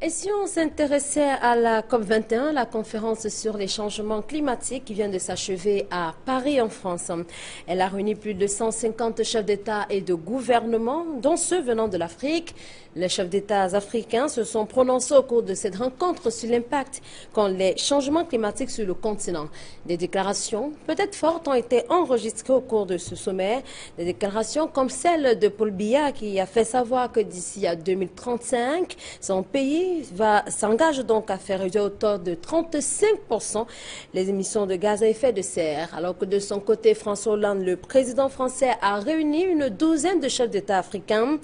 Et si on s'intéressait à la COP21, la conférence sur les changements climatiques qui vient de s'achever à Paris en France, elle a réuni plus de 150 chefs d'État et de gouvernement, dont ceux venant de l'Afrique. Les chefs d'État africains se sont prononcés au cours de cette rencontre sur l'impact qu'ont les changements climatiques sur le continent. Des déclarations peut-être fortes ont été enregistrées au cours de ce sommet. Des déclarations comme celle de Paul Biya qui a fait savoir que d'ici à 2035, son pays s'engage donc à faire réduire à hauteur de 35% les émissions de gaz à effet de serre. Alors que de son côté, François Hollande, le président français, a réuni une douzaine de chefs d'État africains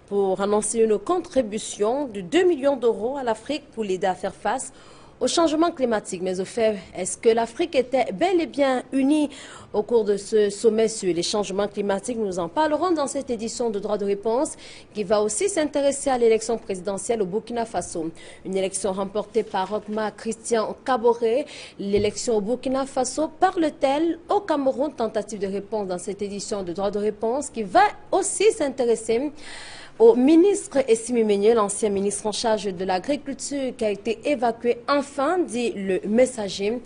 pour annoncer une contribution de 2 millions d'euros à l'Afrique pour l'aider à faire face au changement climatique. Mais au fait, est-ce que l'Afrique était bel et bien unie au cours de ce sommet sur les changements climatiques? Nous en parlerons dans cette édition de Droit de réponse qui va aussi s'intéresser à l'élection présidentielle au Burkina Faso. Une élection remportée par Rochma Christian Kaboré. L'élection au Burkina Faso parle-t-elle au Cameroun? Tentative de réponse dans cette édition de Droit de réponse qui va aussi s'intéresser au ministre Essimi Meunier, l'ancien ministre en charge de l'agriculture, qui a été évacué enfin, dit le messager,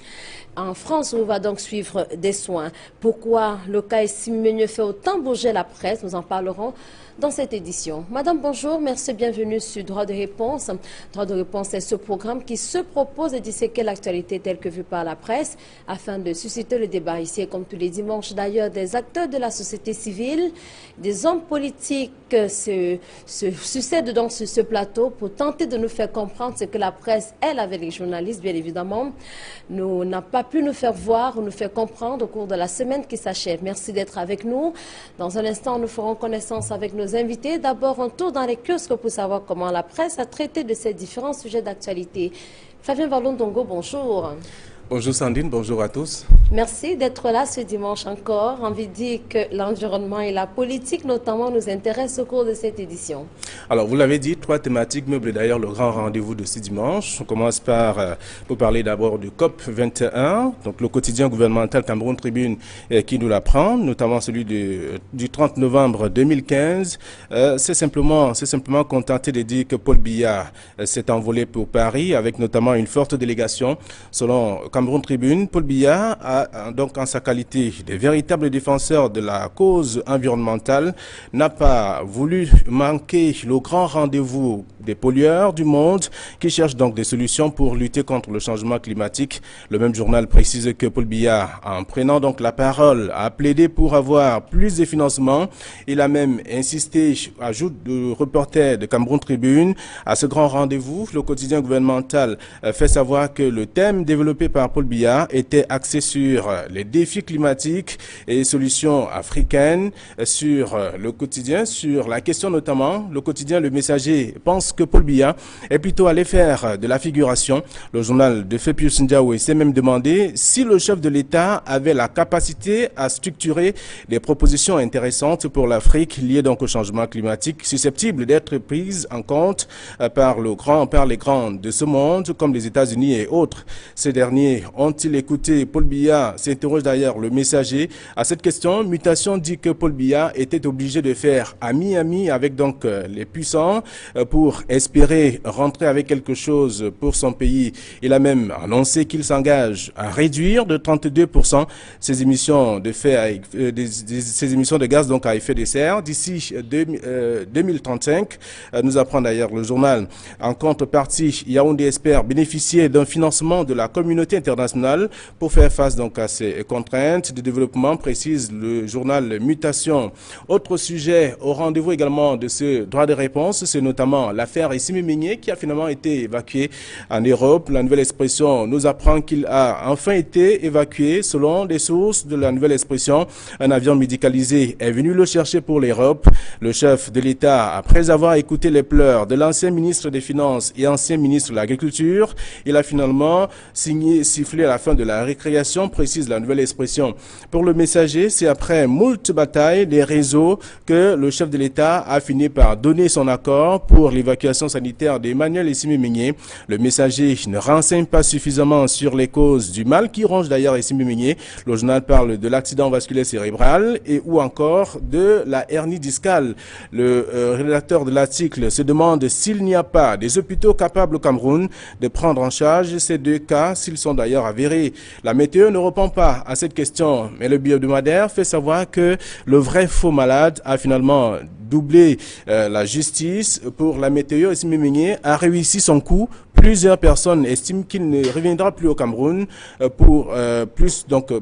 en France, où il va donc suivre des soins. Pourquoi le cas Essimi Meunier fait autant bouger la presse? Nous en parlerons dans cette édition. Madame, bonjour, merci, bienvenue sur Droit de réponse. Droit de réponse est ce programme qui se propose de disséquer l'actualité telle que vue par la presse afin de susciter le débat ici, comme tous les dimanches d'ailleurs, des acteurs de la société civile, des hommes politiques se succèdent donc sur ce plateau pour tenter de nous faire comprendre ce que la presse, elle, avec les journalistes, bien évidemment, n'a pas pu nous faire voir ou nous faire comprendre au cours de la semaine qui s'achève. Merci d'être avec nous. Dans un instant, nous ferons connaissance avec nos invités. D'abord, un tour dans les kiosques pour savoir comment la presse a traité de ces différents sujets d'actualité. Fabien Vallon-Dongo, bonjour. Bonjour Sandine, bonjour à tous. Merci d'être là ce dimanche encore. Envie de dire que l'environnement et la politique notamment nous intéressent au cours de cette édition. Alors vous l'avez dit, 3 thématiques meublent d'ailleurs le grand rendez-vous de ce dimanche. On commence par pour parler d'abord du COP 21, donc le quotidien gouvernemental Cameroun Tribune qui nous l'apprend, notamment celui du 30 novembre 2015. C'est simplement contenté de dire que Paul Biya s'est envolé pour Paris avec notamment une forte délégation. Selon Cameroun Tribune, Paul Biya a donc en sa qualité de véritable défenseur de la cause environnementale, n'a pas voulu manquer le grand rendez-vous des pollueurs du monde qui cherchent donc des solutions pour lutter contre le changement climatique. Le même journal précise que Paul Biya, en prenant donc la parole, a plaidé pour avoir plus de financement. Il a même insisté, ajoute le reporter de Cameroun Tribune, à ce grand rendez-vous. Le quotidien gouvernemental fait savoir que le thème développé par Paul Biya était axé sur les défis climatiques et les solutions africaines. Sur le quotidien, sur la question notamment, le quotidien Le Messager pense que Paul Biya est plutôt allé faire de la figuration. Le journal de Fepius Ndiaoué s'est même demandé si le chef de l'État avait la capacité à structurer des propositions intéressantes pour l'Afrique liées donc au changement climatique, susceptibles d'être prises en compte par les grands de ce monde comme les États-Unis et autres. Ces derniers ont-ils écouté Paul Biya? S'interroge d'ailleurs Le Messager. À cette question, Mutation dit que Paul Biya était obligé de faire ami-ami avec donc les puissants pour espérer rentrer avec quelque chose pour son pays. Il a même annoncé qu'il s'engage à réduire de 32% ses émissions ses émissions de gaz donc à effet de serre d'ici 2035. Nous apprend d'ailleurs le journal. En contrepartie, Yaoundé espère bénéficier d'un financement de la communauté internationale pour faire face donc à ces contraintes de développement, précise le journal Mutation. Autre sujet au rendez-vous également de ce droit de réponse, c'est notamment l'affaire Essimi Meunier qui a finalement été évacué en Europe. La Nouvelle Expression nous apprend qu'il a enfin été évacué. Selon des sources de la Nouvelle Expression, un avion médicalisé est venu le chercher pour l'Europe. Le chef de l'État, après avoir écouté les pleurs de l'ancien ministre des Finances et ancien ministre de l'Agriculture, il a finalement signé siffler la fin de la récréation, précise la nouvelle expression. Pour le messager, c'est après moult batailles des réseaux que le chef de l'État a fini par donner son accord pour l'évacuation sanitaire d'Emmanuel Essimé-Migné. Le messager ne renseigne pas suffisamment sur les causes du mal qui ronge d'ailleurs Essimé-Migné. Le journal parle de l'accident vasculaire cérébral et ou encore de la hernie discale. Le rédacteur de l'article se demande s'il n'y a pas des hôpitaux capables au Cameroun de prendre en charge ces deux cas, s'ils sont d'ailleurs avérés. La météo ne répond pas à cette question, mais le bio-hebdomadaire fait savoir que le vrai faux malade a finalement doublé la justice. Pour la météo, Essimé-Migné a réussi son coup. Plusieurs personnes estiment qu'il ne reviendra plus au Cameroun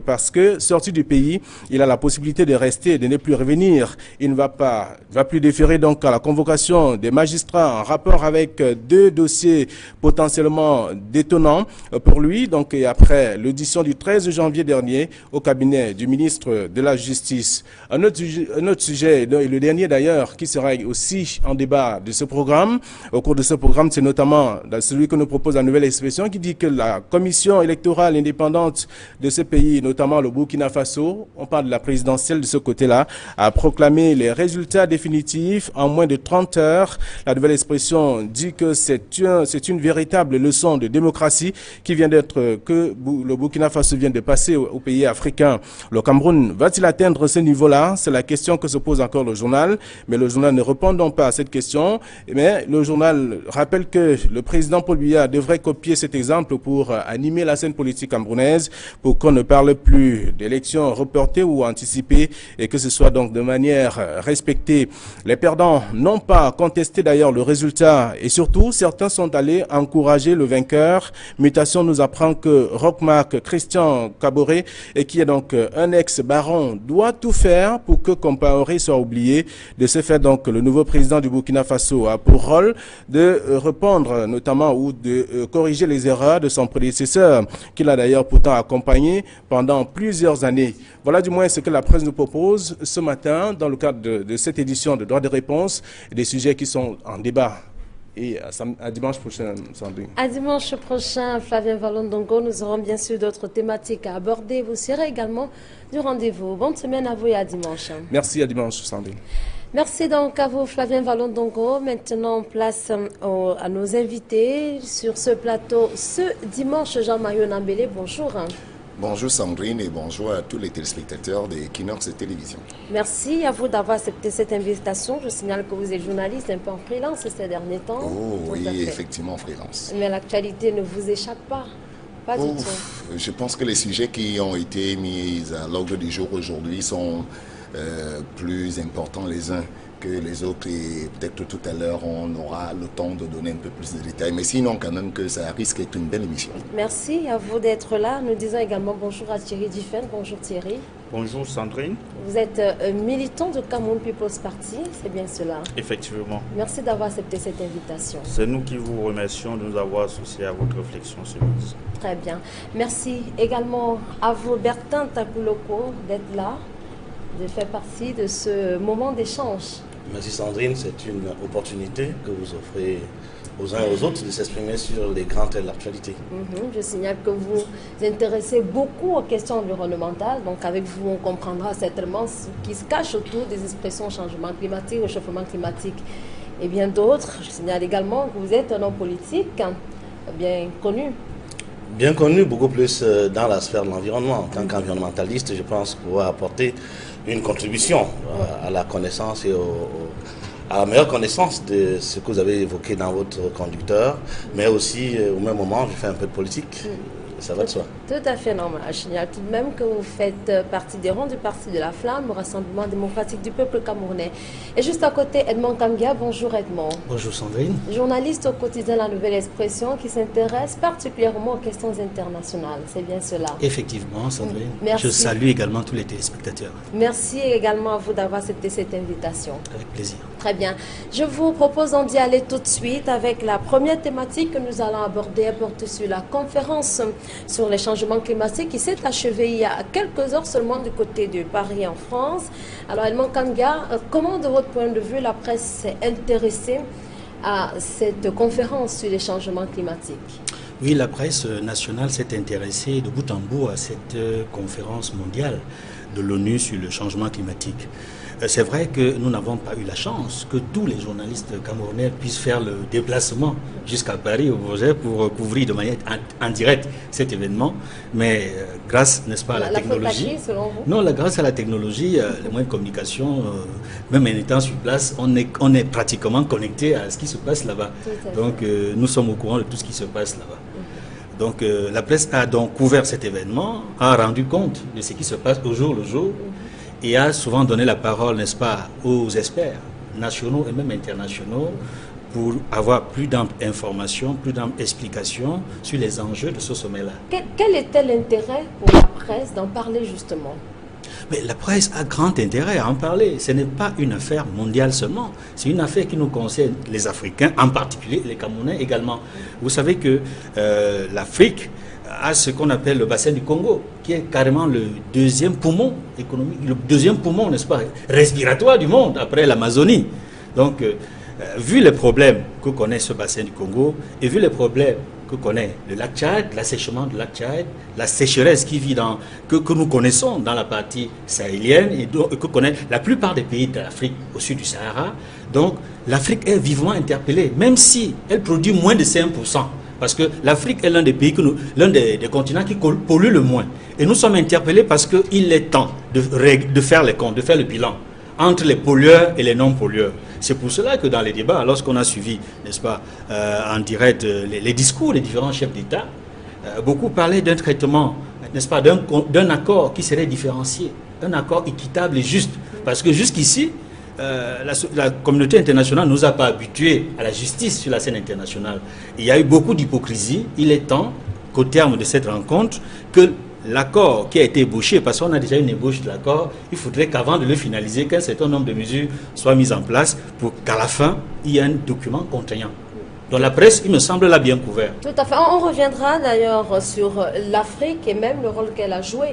parce que sorti du pays, il a la possibilité de rester et de ne plus revenir. Il ne va plus déférer donc à la convocation des magistrats en rapport avec deux dossiers potentiellement détonnants pour lui. Donc et après l'audition du 13 janvier dernier au cabinet du ministre de la Justice. Un autre sujet, et le dernier d'ailleurs, qui sera aussi en débat de ce programme. Au cours de ce programme, c'est notamment celui que nous propose la nouvelle expression qui dit que la commission électorale indépendante de ce pays, notamment le Burkina Faso, on parle de la présidentielle de ce côté-là, a proclamé les résultats définitifs en moins de 30 heures. La nouvelle expression dit que c'est une véritable leçon de démocratie que le Burkina Faso vient de passer au pays africain. Le Cameroun va-t-il atteindre ce niveau-là? C'est la question que se pose encore le journal, mais le journal ne répond donc pas à cette question. Mais le journal rappelle que le président Paul Biya devrait copier cet exemple pour animer la scène politique camerounaise, pour qu'on ne parle plus d'élections reportées ou anticipées et que ce soit donc de manière respectée. Les perdants n'ont pas contesté d'ailleurs le résultat et surtout certains sont allés encourager le vainqueur. Mutation nous apprend que Rockmark Christian Kaboré, qui est donc un ex-baron, doit tout faire pour que Compaoré soit oublié. De ce fait donc le nouveau président du Burkina Faso a pour rôle de répondre notamment ou de corriger les erreurs de son prédécesseur, qu'il a d'ailleurs pourtant accompagné pendant plusieurs années. Voilà du moins ce que la presse nous propose ce matin dans le cadre de cette édition de Droit de réponse, des sujets qui sont en débat. Et à dimanche prochain, Sandrine. À dimanche prochain, Flavien Valondongo, nous aurons bien sûr d'autres thématiques à aborder. Vous serez également du rendez-vous. Bonne semaine à vous et à dimanche. Merci, à dimanche, Sandrine. Merci donc à vous, Flavien Valondongo. Maintenant, place à nos invités sur ce plateau ce dimanche. Jean-Mario Nambélé, bonjour. Bonjour Sandrine et bonjour à tous les téléspectateurs d'Equinox Télévision. Merci à vous d'avoir accepté cette invitation. Je signale que vous êtes journaliste un peu en freelance ces derniers temps. Oh oui, effectivement en freelance. Mais l'actualité ne vous échappe pas. Pas du tout. Je pense que les sujets qui ont été mis à l'ordre du jour aujourd'hui sont plus importants les uns que les autres et peut-être tout à l'heure on aura le temps de donner un peu plus de détails, mais sinon quand même que ça risque d'être une belle émission. Merci à vous d'être là. Nous disons également bonjour à Thierry Diffen. Bonjour Thierry. Bonjour Sandrine. Vous êtes militant de Cameroun People's Party, c'est bien cela? Effectivement. Merci d'avoir accepté cette invitation. C'est nous qui vous remercions de nous avoir associés à votre réflexion sur nous. Très bien. Merci également à vous, Bertin Takuloko, d'être là, de faire partie de ce moment d'échange. Merci Sandrine, c'est une opportunité que vous offrez aux uns et aux autres de s'exprimer sur les grands thèmes de l'actualité. Je signale que vous vous intéressez beaucoup aux questions environnementales, donc avec vous on comprendra certainement ce qui se cache autour des expressions changement climatique, réchauffement climatique et bien d'autres. Je signale également que vous êtes un homme politique bien connu. Bien connu, beaucoup plus dans la sphère de l'environnement. En tant qu'environnementaliste, je pense pouvoir apporter une contribution à la connaissance et à la meilleure connaissance de ce que vous avez évoqué dans votre conducteur, mais aussi au même moment, je fais un peu de politique. Ça va de soi. Tout à fait normal. Je signale tout de même que vous faites partie des rangs du Parti de la Flamme, au Rassemblement démocratique du peuple camerounais. Et juste à côté, Edmond Kambia. Bonjour Edmond. Bonjour Sandrine. Journaliste au quotidien La Nouvelle Expression qui s'intéresse particulièrement aux questions internationales. C'est bien cela? Effectivement Sandrine. Merci. Je salue également tous les téléspectateurs. Merci également à vous d'avoir accepté cette invitation. Avec plaisir. Très bien. Je vous propose d'y aller tout de suite avec la première thématique que nous allons aborder. Elle porte sur la conférence sur les changements climatiques qui s'est achevée il y a quelques heures seulement du côté de Paris en France. Alors Edmond Kanga, comment de votre point de vue la presse s'est intéressée à cette conférence sur les changements climatiques? Oui, la presse nationale s'est intéressée de bout en bout à cette conférence mondiale de l'ONU sur le changement climatique. C'est vrai que nous n'avons pas eu la chance que tous les journalistes camerounais puissent faire le déplacement jusqu'à Paris, au Bourget, pour couvrir de manière en direct cet événement. Mais grâce, n'est-ce pas, à la technologie... Selon vous? Non, grâce à la technologie, les moyens de communication, même en étant sur place, on est pratiquement connecté à ce qui se passe là-bas. Donc nous sommes au courant de tout ce qui se passe là-bas. Donc la presse a donc couvert cet événement, a rendu compte de ce qui se passe au jour le jour, et a souvent donné la parole, n'est-ce pas, aux experts nationaux et même internationaux pour avoir plus d'amples informations, plus d'amples explications sur les enjeux de ce sommet-là. Quel était l'intérêt pour la presse d'en parler justement? Mais la presse a grand intérêt à en parler. Ce n'est pas une affaire mondiale seulement. C'est une affaire qui nous concerne, les Africains, en particulier les Camerounais également. Vous savez que l'Afrique a ce qu'on appelle le bassin du Congo, qui est carrément le deuxième poumon économique, le deuxième poumon, n'est-ce pas, respiratoire du monde, après l'Amazonie. Donc, vu les problèmes que connaît ce bassin du Congo, et vu les problèmes que connaît le lac Tchad, l'assèchement du lac Tchad, la sécheresse que nous connaissons dans la partie sahélienne et que connaît la plupart des pays de l'Afrique au sud du Sahara. Donc l'Afrique est vivement interpellée, même si elle produit moins de 5%. Parce que l'Afrique est l'un des pays, l'un des continents qui pollue le moins. Et nous sommes interpellés parce qu'il est temps de faire les comptes, de faire le bilan entre les pollueurs et les non-pollueurs. C'est pour cela que dans les débats, lorsqu'on a suivi, n'est-ce pas, en direct les discours des différents chefs d'État, beaucoup parlaient d'un traitement, n'est-ce pas, d'un accord qui serait différencié, un accord équitable et juste. Parce que jusqu'ici, la communauté internationale ne nous a pas habitués à la justice sur la scène internationale. Il y a eu beaucoup d'hypocrisie. Il est temps qu'au terme de cette rencontre, que l'accord qui a été ébauché, parce qu'on a déjà une ébauche de l'accord, il faudrait qu'avant de le finaliser, qu'un certain nombre de mesures soient mises en place pour qu'à la fin, il y ait un document contraignant. Donc la presse, il me semble, l'a bien couvert. Tout à fait. On reviendra d'ailleurs sur l'Afrique et même le rôle qu'elle a joué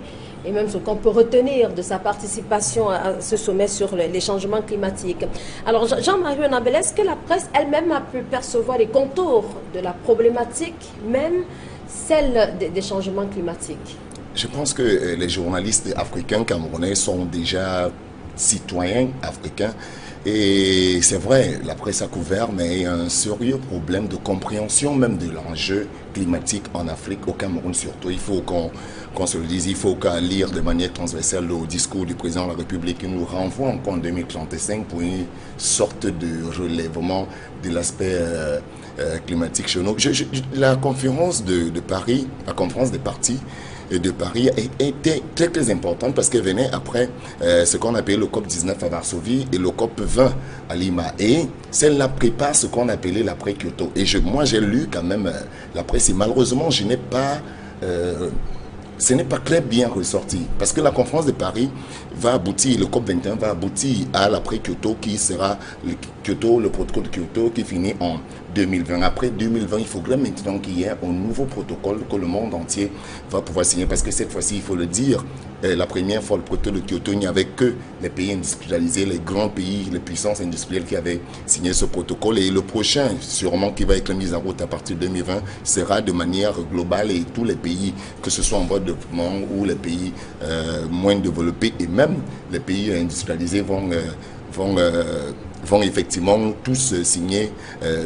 et même ce qu'on peut retenir de sa participation à ce sommet sur les changements climatiques. Alors Jean-Marie Nabel, est-ce que la presse elle-même a pu percevoir les contours de la problématique, même celle des changements climatiques? Je pense que les journalistes africains camerounais sont déjà citoyens africains. Et c'est vrai, la presse a couvert, mais il y a un sérieux problème de compréhension même de l'enjeu climatique en Afrique, au Cameroun surtout. Il faut qu'on se le dise, il faut qu'à lire de manière transversale le discours du président de la République qui nous renvoie encore en 2035 pour une sorte de relèvement de l'aspect climatique chez nous. La conférence de Paris, la conférence des partis de Paris était très très importante parce qu'elle venait après ce qu'on appelait le COP19 à Varsovie et le COP20 à Lima. Et celle-là prépare ce qu'on appelait l'après-Kyoto. Et moi j'ai lu quand même la presse et malheureusement je n'ai pas... ce n'est pas très bien ressorti parce que la conférence de Paris va aboutir, le COP21 va aboutir à l'après-Kyoto qui sera le protocole de Kyoto qui finit en 2020. Après 2020, il faudrait maintenant qu'il y ait un nouveau protocole que le monde entier va pouvoir signer parce que cette fois-ci, il faut le dire, la première fois, le protocole de Kyoto, il n'y avait que les pays industrialisés, les grands pays, les puissances industrielles qui avaient signé ce protocole. Et le prochain, sûrement, qui va être mis en route à partir de 2020, sera de manière globale et tous les pays, que ce soit en voie de développement ou les pays moins développés et même les pays industrialisés vont effectivement tous signer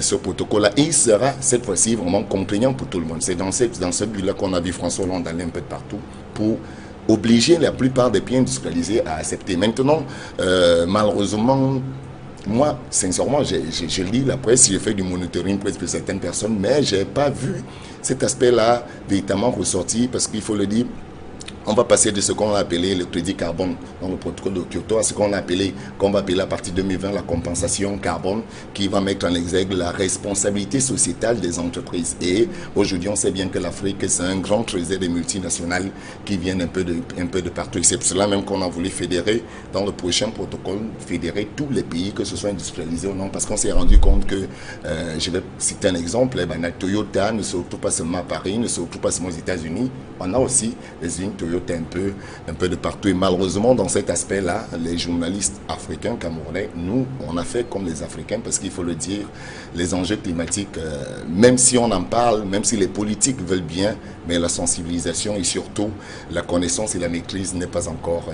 ce protocole-là. Et il sera cette fois-ci vraiment contraignant pour tout le monde. C'est dans ce but-là qu'on a vu François Hollande aller un peu de partout pour obliger la plupart des pays industrialisés à accepter. Maintenant, malheureusement, moi, sincèrement, je lis la presse, j'ai fait du monitoring presse pour certaines personnes, mais je n'ai pas vu cet aspect-là véritablement ressorti parce qu'il faut le dire, on va passer de ce qu'on a appelé le crédit carbone dans le protocole de Kyoto à ce qu'on va appeler à partir de 2020 la compensation carbone qui va mettre en exergue la responsabilité sociétale des entreprises. Et aujourd'hui, on sait bien que l'Afrique, c'est un grand trésor des multinationales qui viennent un peu de partout. Et c'est pour cela même qu'on a voulu fédérer dans le prochain protocole, fédérer tous les pays, que ce soit industrialisé ou non, parce qu'on s'est rendu compte que, je vais citer un exemple, Toyota ne se retrouve pas seulement à Paris, ne se retrouve pas seulement aux États-Unis, on a aussi les usines Toyota mijote un peu de partout. Et malheureusement, dans cet aspect-là, les journalistes africains, camerounais, nous, on a fait comme les Africains, parce qu'il faut le dire, les enjeux climatiques, même si on en parle, même si les politiques veulent bien, mais la sensibilisation et surtout la connaissance et la maîtrise n'est pas encore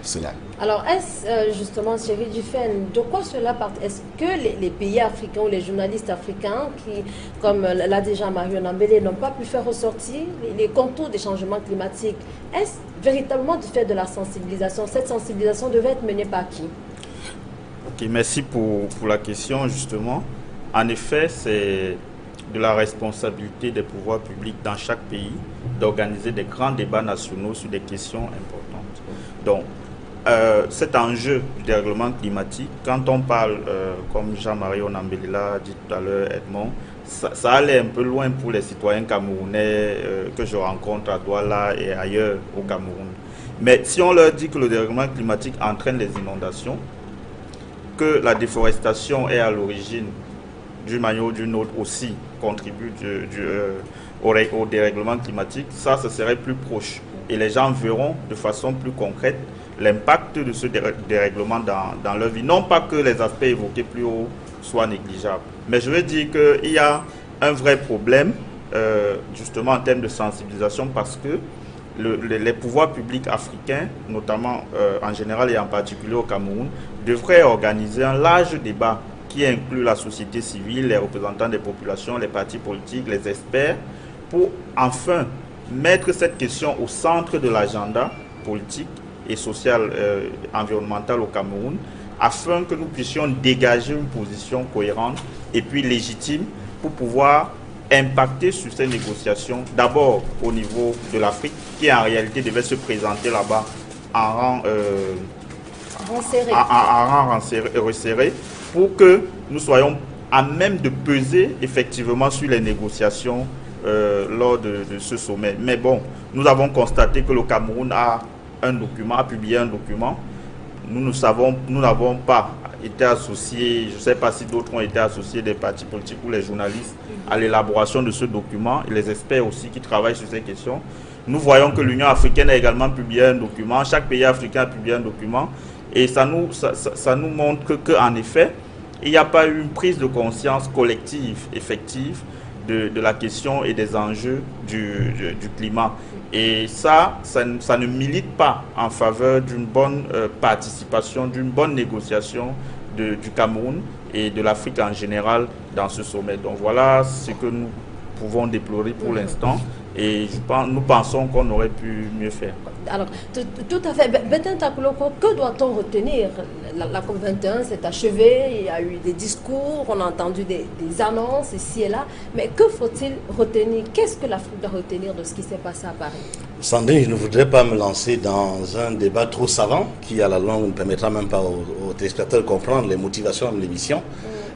cela. Alors, est-ce justement, Chéri Dufresne, de quoi cela part? Est-ce que les pays africains ou les journalistes africains qui, comme l'a déjà Mario Nambélé, n'ont pas pu faire ressortir les contours des changements climatiques? Est-ce véritablement du fait de la sensibilisation? Cette sensibilisation devait être menée par qui? Ok, merci pour la question, justement. En effet, c'est de la responsabilité des pouvoirs publics dans chaque pays d'organiser des grands débats nationaux sur des questions importantes. Donc, cet enjeu du dérèglement climatique, quand on parle, comme Jean-Marie Onambélé l'a dit tout à l'heure, Edmond, ça allait un peu loin pour les citoyens camerounais que je rencontre à Douala et ailleurs au Cameroun. Mais si on leur dit que le dérèglement climatique entraîne les inondations, que la déforestation est à l'origine d'une manière ou d'une autre aussi contribue au dérèglement climatique, ça serait plus proche. Et les gens verront de façon plus concrète l'impact de ce dérèglement dans leur vie. Non pas que les aspects évoqués plus haut soient négligeables, mais je veux dire qu'il y a un vrai problème, justement en termes de sensibilisation, parce que les pouvoirs publics africains, notamment en général et en particulier au Cameroun, devraient organiser un large débat qui inclut la société civile, les représentants des populations, les partis politiques, les experts, pour enfin mettre cette question au centre de l'agenda politique et social environnemental au Cameroun, afin que nous puissions dégager une position cohérente et puis légitime pour pouvoir impacter sur ces négociations, d'abord au niveau de l'Afrique, qui en réalité devait se présenter là-bas en rang resserré, pour que nous soyons à même de peser effectivement sur les négociations lors de ce sommet. Mais bon, nous avons constaté que le Cameroun a publié un document. Nous n'avons pas été associés, je ne sais pas si d'autres ont été associés, des partis politiques ou les journalistes, à l'élaboration de ce document, et les experts aussi qui travaillent sur ces questions. Nous voyons que l'Union africaine a également publié un document, chaque pays africain a publié un document, et ça nous montre qu'en effet, il n'y a pas eu une prise de conscience collective, effective, de la question et des enjeux du climat. Et ça ne milite pas en faveur d'une bonne participation, d'une bonne négociation du Cameroun et de l'Afrique en général dans ce sommet. Donc voilà ce que nous pouvons déplorer pour l'instant. Et nous pensons qu'on aurait pu mieux faire. Alors, tout à fait. Bentin Takuloko, que doit-on retenir? La COP21 s'est achevée, il y a eu des discours, on a entendu des annonces ici et là. Mais que faut-il retenir? Qu'est-ce que l'Afrique doit retenir de ce qui s'est passé à Paris? Sandrine, je ne voudrais pas me lancer dans un débat trop savant qui, à la longue, ne permettra même pas aux téléspectateurs de comprendre les motivations de l'émission.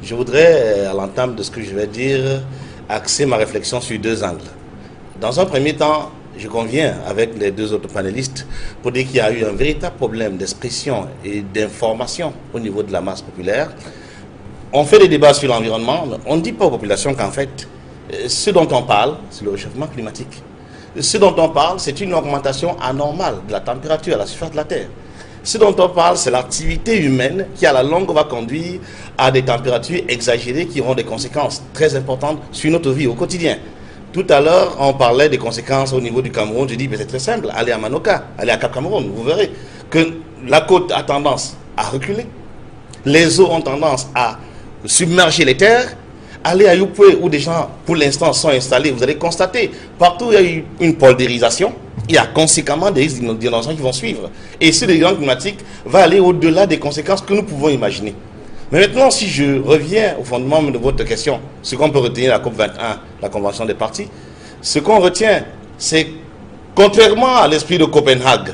Je voudrais, à l'entame de ce que je vais dire, axer ma réflexion sur deux angles. Dans un premier temps, je conviens avec les deux autres panélistes pour dire qu'il y a eu un véritable problème d'expression et d'information au niveau de la masse populaire. On fait des débats sur l'environnement, mais on ne dit pas aux populations qu'en fait, ce dont on parle, c'est le réchauffement climatique. Ce dont on parle, c'est une augmentation anormale de la température à la surface de la Terre. Ce dont on parle, c'est l'activité humaine qui, à la longue, va conduire à des températures exagérées qui auront des conséquences très importantes sur notre vie au quotidien. Tout à l'heure, on parlait des conséquences au niveau du Cameroun. Je dis, c'est très simple, allez à Manoka, allez à Cap Cameroun, vous verrez que la côte a tendance à reculer. Les eaux ont tendance à submerger les terres. Allez à Youpoué, où des gens, pour l'instant, sont installés, vous allez constater, partout où il y a eu une poldérisation, il y a conséquemment des risques d'inondation qui vont suivre. Et ce dérèglement climatique va aller au-delà des conséquences que nous pouvons imaginer. Mais maintenant, si je reviens au fondement de votre question, ce qu'on peut retenir à la COP21, la Convention des parties, ce qu'on retient, c'est, contrairement à l'esprit de Copenhague,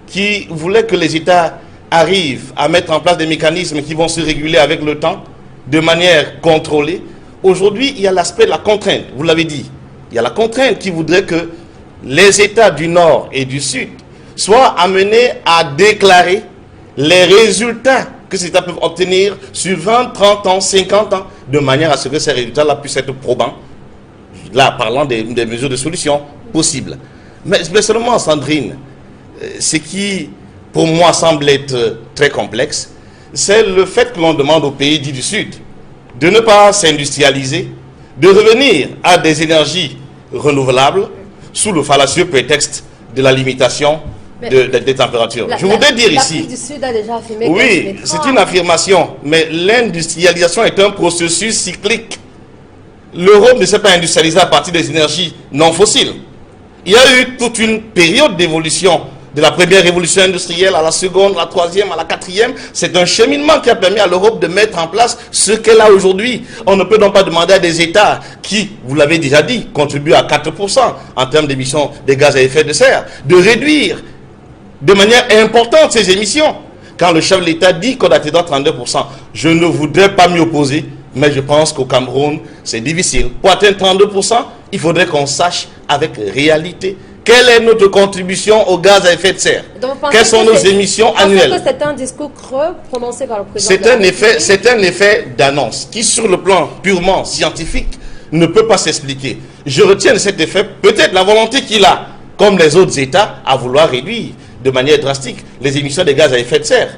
qui voulait que les États arrivent à mettre en place des mécanismes qui vont se réguler avec le temps, de manière contrôlée, aujourd'hui, il y a l'aspect de la contrainte, vous l'avez dit. Il y a la contrainte qui voudrait que les États du Nord et du Sud soient amenés à déclarer les résultats que ces États peuvent obtenir sur 20, 30 ans, 50 ans, de manière à ce que ces résultats-là puissent être probants, là, parlant des mesures de solution possibles. Mais seulement, Sandrine, ce qui, pour moi, semble être très complexe, c'est le fait que l'on demande aux pays dits du Sud de ne pas s'industrialiser, de revenir à des énergies renouvelables sous le fallacieux prétexte de la limitation des températures. Je voudrais dire ici... L'Afrique du Sud a déjà affirmé oui, c'est une affirmation, mais l'industrialisation est un processus cyclique. L'Europe ne s'est pas industrialisée à partir des énergies non fossiles. Il y a eu toute une période d'évolution de la première révolution industrielle à la seconde, à la troisième, à la quatrième. C'est un cheminement qui a permis à l'Europe de mettre en place ce qu'elle a aujourd'hui. On ne peut donc pas demander à des États qui, vous l'avez déjà dit, contribuent à 4% en termes d'émissions de gaz à effet de serre, de réduire de manière importante ces émissions. Quand le chef de l'État dit qu'on atteindra 32%, je ne voudrais pas m'y opposer, mais je pense qu'au Cameroun, c'est difficile. Pour atteindre 32%, il faudrait qu'on sache avec réalité quelle est notre contribution au gaz à effet de serre. Quelles sont nos émissions annuelles. C'est un discours creux prononcé par le président. C'est un effet d'annonce qui, sur le plan purement scientifique, ne peut pas s'expliquer. Je retiens de cet effet peut-être la volonté qu'il a, comme les autres États, à vouloir réduire de manière drastique les émissions de gaz à effet de serre.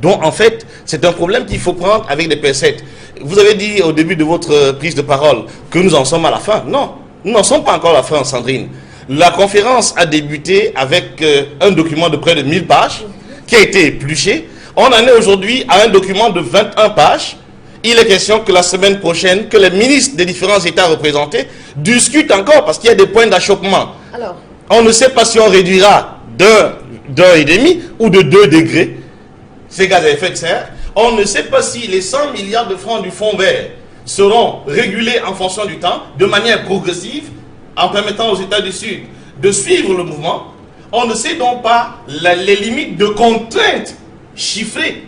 Donc, en fait, c'est un problème qu'il faut prendre avec des pincettes. Vous avez dit au début de votre prise de parole que nous en sommes à la fin. Non, nous n'en sommes pas encore à la fin, Sandrine. La conférence a débuté avec un document de près de 1000 pages qui a été épluché. On en est aujourd'hui à un document de 21 pages. Il est question que la semaine prochaine, que les ministres des différents États représentés discutent encore parce qu'il y a des points d'achoppement. Alors, on ne sait pas si on réduira d'1,5 ou de 2 degrés ces gaz à effet de serre. On ne sait pas si les 100 milliards de francs du fonds vert seront régulés en fonction du temps, de manière progressive, en permettant aux États du Sud de suivre le mouvement. On ne sait donc pas les limites de contraintes chiffrées.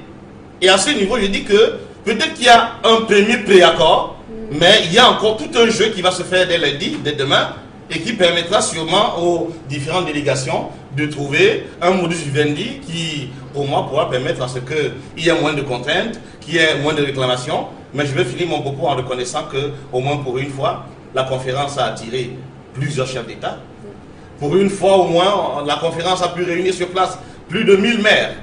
Et à ce niveau, je dis que peut-être qu'il y a un premier préaccord, mais il y a encore tout un jeu qui va se faire dès lundi, dès demain, et qui permettra sûrement aux différentes délégations de trouver un modus vivendi qui, pour moi, pourra permettre à ce qu'il y ait moins de contraintes, qu'il y ait moins de réclamations. Mais je vais finir mon propos en reconnaissant que, au moins pour une fois, la conférence a attiré plusieurs chefs d'État. Pour une fois, au moins, la conférence a pu réunir sur place plus de 1000 maires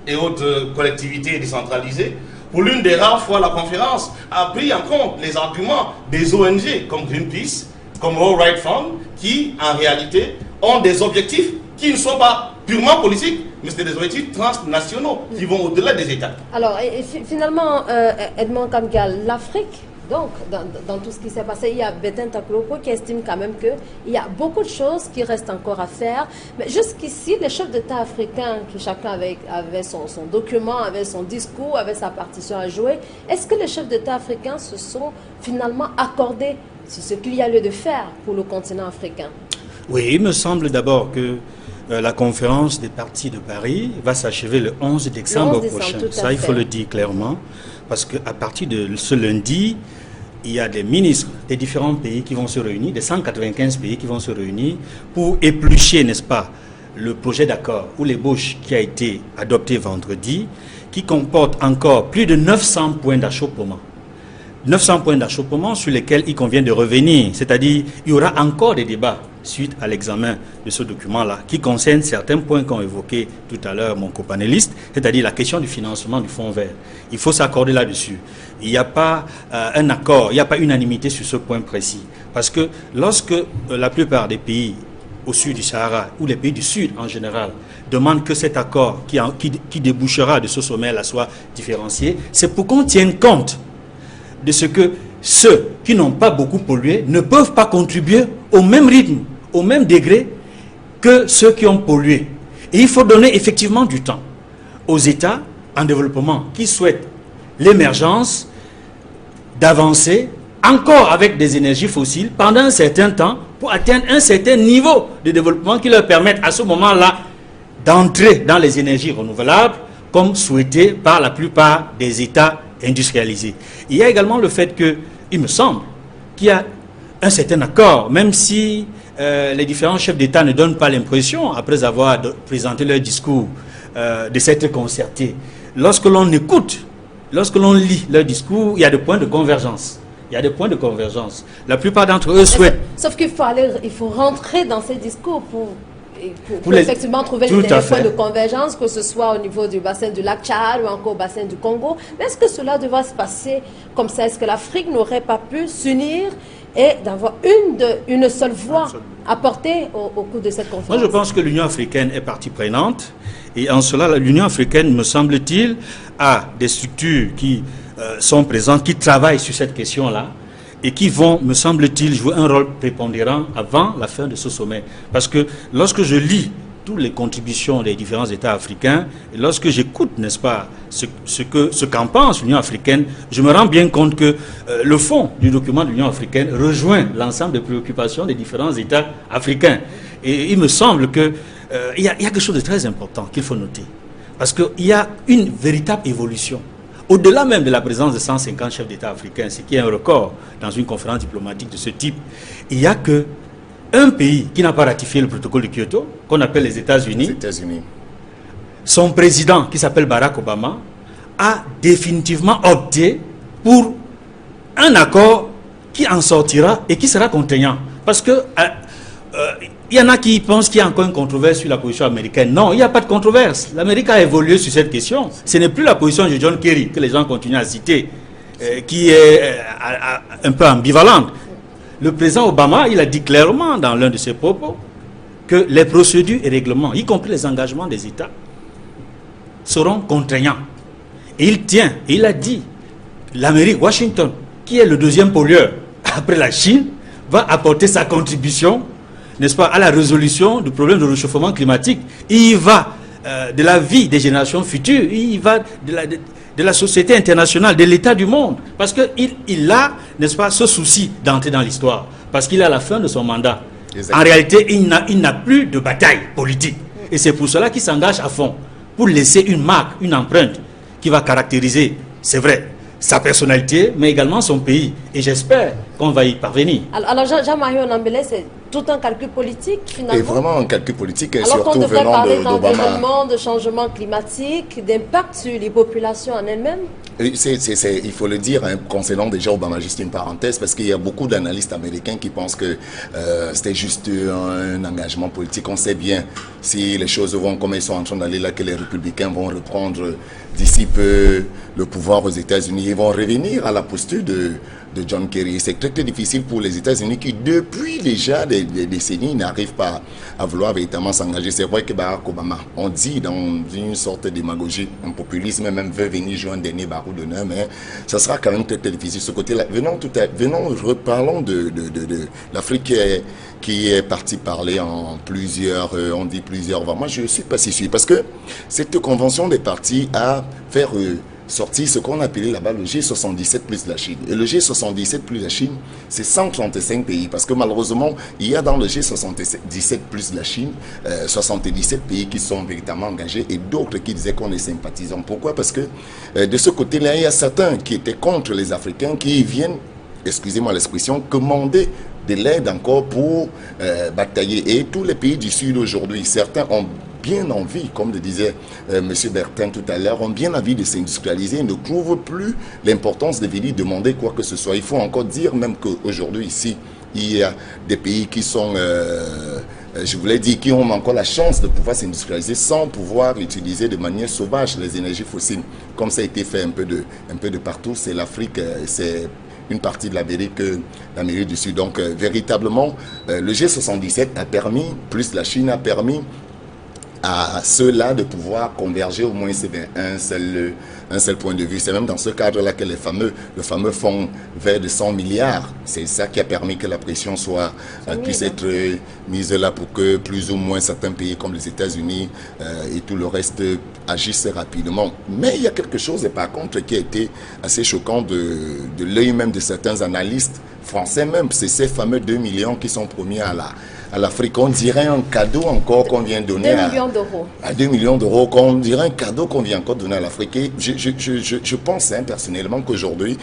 et autres collectivités décentralisées. Pour l'une des rares fois, la conférence a pris en compte les arguments des ONG comme Greenpeace, comme World Right Fund, qui, en réalité, ont des objectifs qui ne sont pas purement politiques, mais c'est des objectifs transnationaux qui vont au-delà des États. Alors, finalement, Edmond Kamgal, l'Afrique, donc, dans tout ce qui s'est passé, il y a Betin Taklopo qui estime quand même qu'il y a beaucoup de choses qui restent encore à faire. Mais jusqu'ici, les chefs d'État africains, qui chacun avait son document, avait son discours, avait sa partition à jouer, est-ce que les chefs d'État africains se sont finalement accordés sur ce qu'il y a lieu de faire pour le continent africain? Oui, il me semble d'abord que la conférence des partis de Paris va s'achever le 11 décembre prochain. Ça, il faut le dire clairement, parce qu'à partir de ce lundi, il y a des ministres des différents pays qui vont se réunir, des 195 pays qui vont se réunir pour éplucher, n'est-ce pas, le projet d'accord ou l'ébauche qui a été adopté vendredi, qui comporte encore plus de 900 points d'achoppement. 900 points d'achoppement sur lesquels il convient de revenir, c'est-à-dire il y aura encore des débats suite à l'examen de ce document-là, qui concerne certains points qu'ont évoqué tout à l'heure mon copanéliste, c'est-à-dire la question du financement du fonds vert. Il faut s'accorder là-dessus. Il n'y a pas un accord, il n'y a pas unanimité sur ce point précis. Parce que lorsque la plupart des pays au sud du Sahara, ou les pays du Sud en général, demandent que cet accord qui débouchera de ce sommet-là soit différencié, c'est pour qu'on tienne compte de ce que ceux qui n'ont pas beaucoup pollué ne peuvent pas contribuer au même rythme, au même degré que ceux qui ont pollué. Et il faut donner effectivement du temps aux États en développement qui souhaitent l'émergence d'avancer encore avec des énergies fossiles pendant un certain temps pour atteindre un certain niveau de développement qui leur permette à ce moment-là d'entrer dans les énergies renouvelables comme souhaité par la plupart des États industrialisés. Il y a également le fait que, il me semble, qu'il y a un certain accord, même si les différents chefs d'État ne donnent pas l'impression, après avoir présenté leur discours, de s'être concertés. Lorsque l'on écoute, lorsque l'on lit leur discours, il y a des points de convergence. Il y a des points de convergence. La plupart d'entre eux souhaitent... Sauf qu'il faut rentrer dans ces discours pour pour effectivement trouver les points de convergence, que ce soit au niveau du bassin du lac Tchad ou encore au bassin du Congo. Mais est-ce que cela devrait se passer comme ça? Est-ce que l'Afrique n'aurait pas pu s'unir et d'avoir une seule voix à porter au cours de cette conférence? Moi, je pense que l'Union africaine est partie prenante. Et en cela, l'Union africaine, me semble-t-il, a des structures qui sont présentes, qui travaillent sur cette question-là et qui vont, me semble-t-il, jouer un rôle prépondérant avant la fin de ce sommet. Parce que lorsque je lis toutes les contributions des différents États africains, et lorsque j'écoute, n'est-ce pas, ce qu'en pense l'Union africaine, je me rends bien compte que le fond du document de l'Union africaine rejoint l'ensemble des préoccupations des différents États africains. Et il me semble qu'il y a quelque chose de très important qu'il faut noter. Parce qu'il y a une véritable évolution. Au-delà même de la présence de 150 chefs d'État africains, ce qui est un record dans une conférence diplomatique de ce type, il n'y a qu'un pays qui n'a pas ratifié le protocole de Kyoto, qu'on appelle les États-Unis. Son président, qui s'appelle Barack Obama, a définitivement opté pour un accord qui en sortira et qui sera contraignant. Parce que il y en a qui pensent qu'il y a encore une controverse sur la position américaine. Non, il n'y a pas de controverse. L'Amérique a évolué sur cette question. Ce n'est plus la position de John Kerry, que les gens continuent à citer, qui est un peu ambivalente. Le président Obama, il a dit clairement dans l'un de ses propos que les procédures et règlements, y compris les engagements des États, seront contraignants. Et il tient, et il a dit, l'Amérique, Washington, qui est le deuxième pollueur après la Chine, va apporter sa contribution, n'est-ce pas, à la résolution du problème de réchauffement climatique. Il va de la vie des générations futures, il va de la société internationale, de l'état du monde. Parce qu'il a, n'est-ce pas, ce souci d'entrer dans l'histoire. Parce qu'il est à la fin de son mandat. Exactement. En réalité, il n'a plus de bataille politique. Et c'est pour cela qu'il s'engage à fond, pour laisser une marque, une empreinte qui va caractériser, c'est vrai, sa personnalité, mais également son pays. Et j'espère qu'on va y parvenir. Alors Jean-Marie Onambele, c'est tout un calcul politique, finalement. Et vraiment un calcul politique, alors surtout qu'on devrait venant parler d'Obama. de changement climatique, d'impact sur les populations en elles-mêmes. Il faut le dire, hein, concernant déjà Obama, juste une parenthèse, parce qu'il y a beaucoup d'analystes américains qui pensent que c'était juste un engagement politique. On sait bien, si les choses vont comme elles sont en train d'aller là, que les républicains vont reprendre d'ici peu le pouvoir aux États-Unis. Ils vont revenir à la posture de John Kerry. C'est très, très difficile pour les États-Unis qui, depuis déjà des décennies, n'arrivent pas à vouloir véritablement s'engager. C'est vrai que Barack Obama, on dit dans une sorte de démagogie, un populisme, même veut venir jouer un dernier barreau d'honneur, mais ça sera quand même très, très difficile ce côté-là. Reparlons de l'Afrique qui est partie parler en plusieurs, on dit plusieurs voix. Moi, je ne suis pas si sûr, parce que cette convention des partis a fait sorti ce qu'on appelait là-bas le G77 plus la Chine. Et le G77 plus la Chine, c'est 135 pays. Parce que malheureusement, il y a dans le G77 plus la Chine, 77 pays qui sont véritablement engagés et d'autres qui disaient qu'on est sympathisants. Pourquoi? Parce que de ce côté-là, il y a certains qui étaient contre les Africains qui viennent, excusez-moi l'expression, commander de l'aide encore pour batailler. Et tous les pays du Sud aujourd'hui, certains ont bien envie, comme le disait M. Bertin tout à l'heure, ont bien envie de s'industrialiser, ne trouvent plus l'importance de venir demander quoi que ce soit. Il faut encore dire même qu'aujourd'hui ici, il y a des pays qui sont, je voulais dire, qui ont encore la chance de pouvoir s'industrialiser sans pouvoir utiliser de manière sauvage les énergies fossiles, comme ça a été fait un peu de partout. C'est l'Afrique, c'est une partie de l'Amérique du Sud. Donc véritablement, le G77 a permis, plus la Chine a permis à ceux-là de pouvoir converger au moins vers un seul point de vue. C'est même dans ce cadre-là que le fameux fonds vert de 100 milliards, c'est ça qui a permis que la pression puisse être mise là pour que plus ou moins certains pays comme les États-Unis et tout le reste agissent rapidement. Mais il y a quelque chose, et par contre, qui a été assez choquant de l'œil même de certains analystes français même, c'est ces fameux 2 millions qui sont promis à l'Afrique. On dirait un cadeau encore qu'on vient donner 2 millions d'euros. À 2 millions d'euros, on dirait un cadeau qu'on vient encore donner à l'Afrique. Et je pense personnellement qu'aujourd'hui,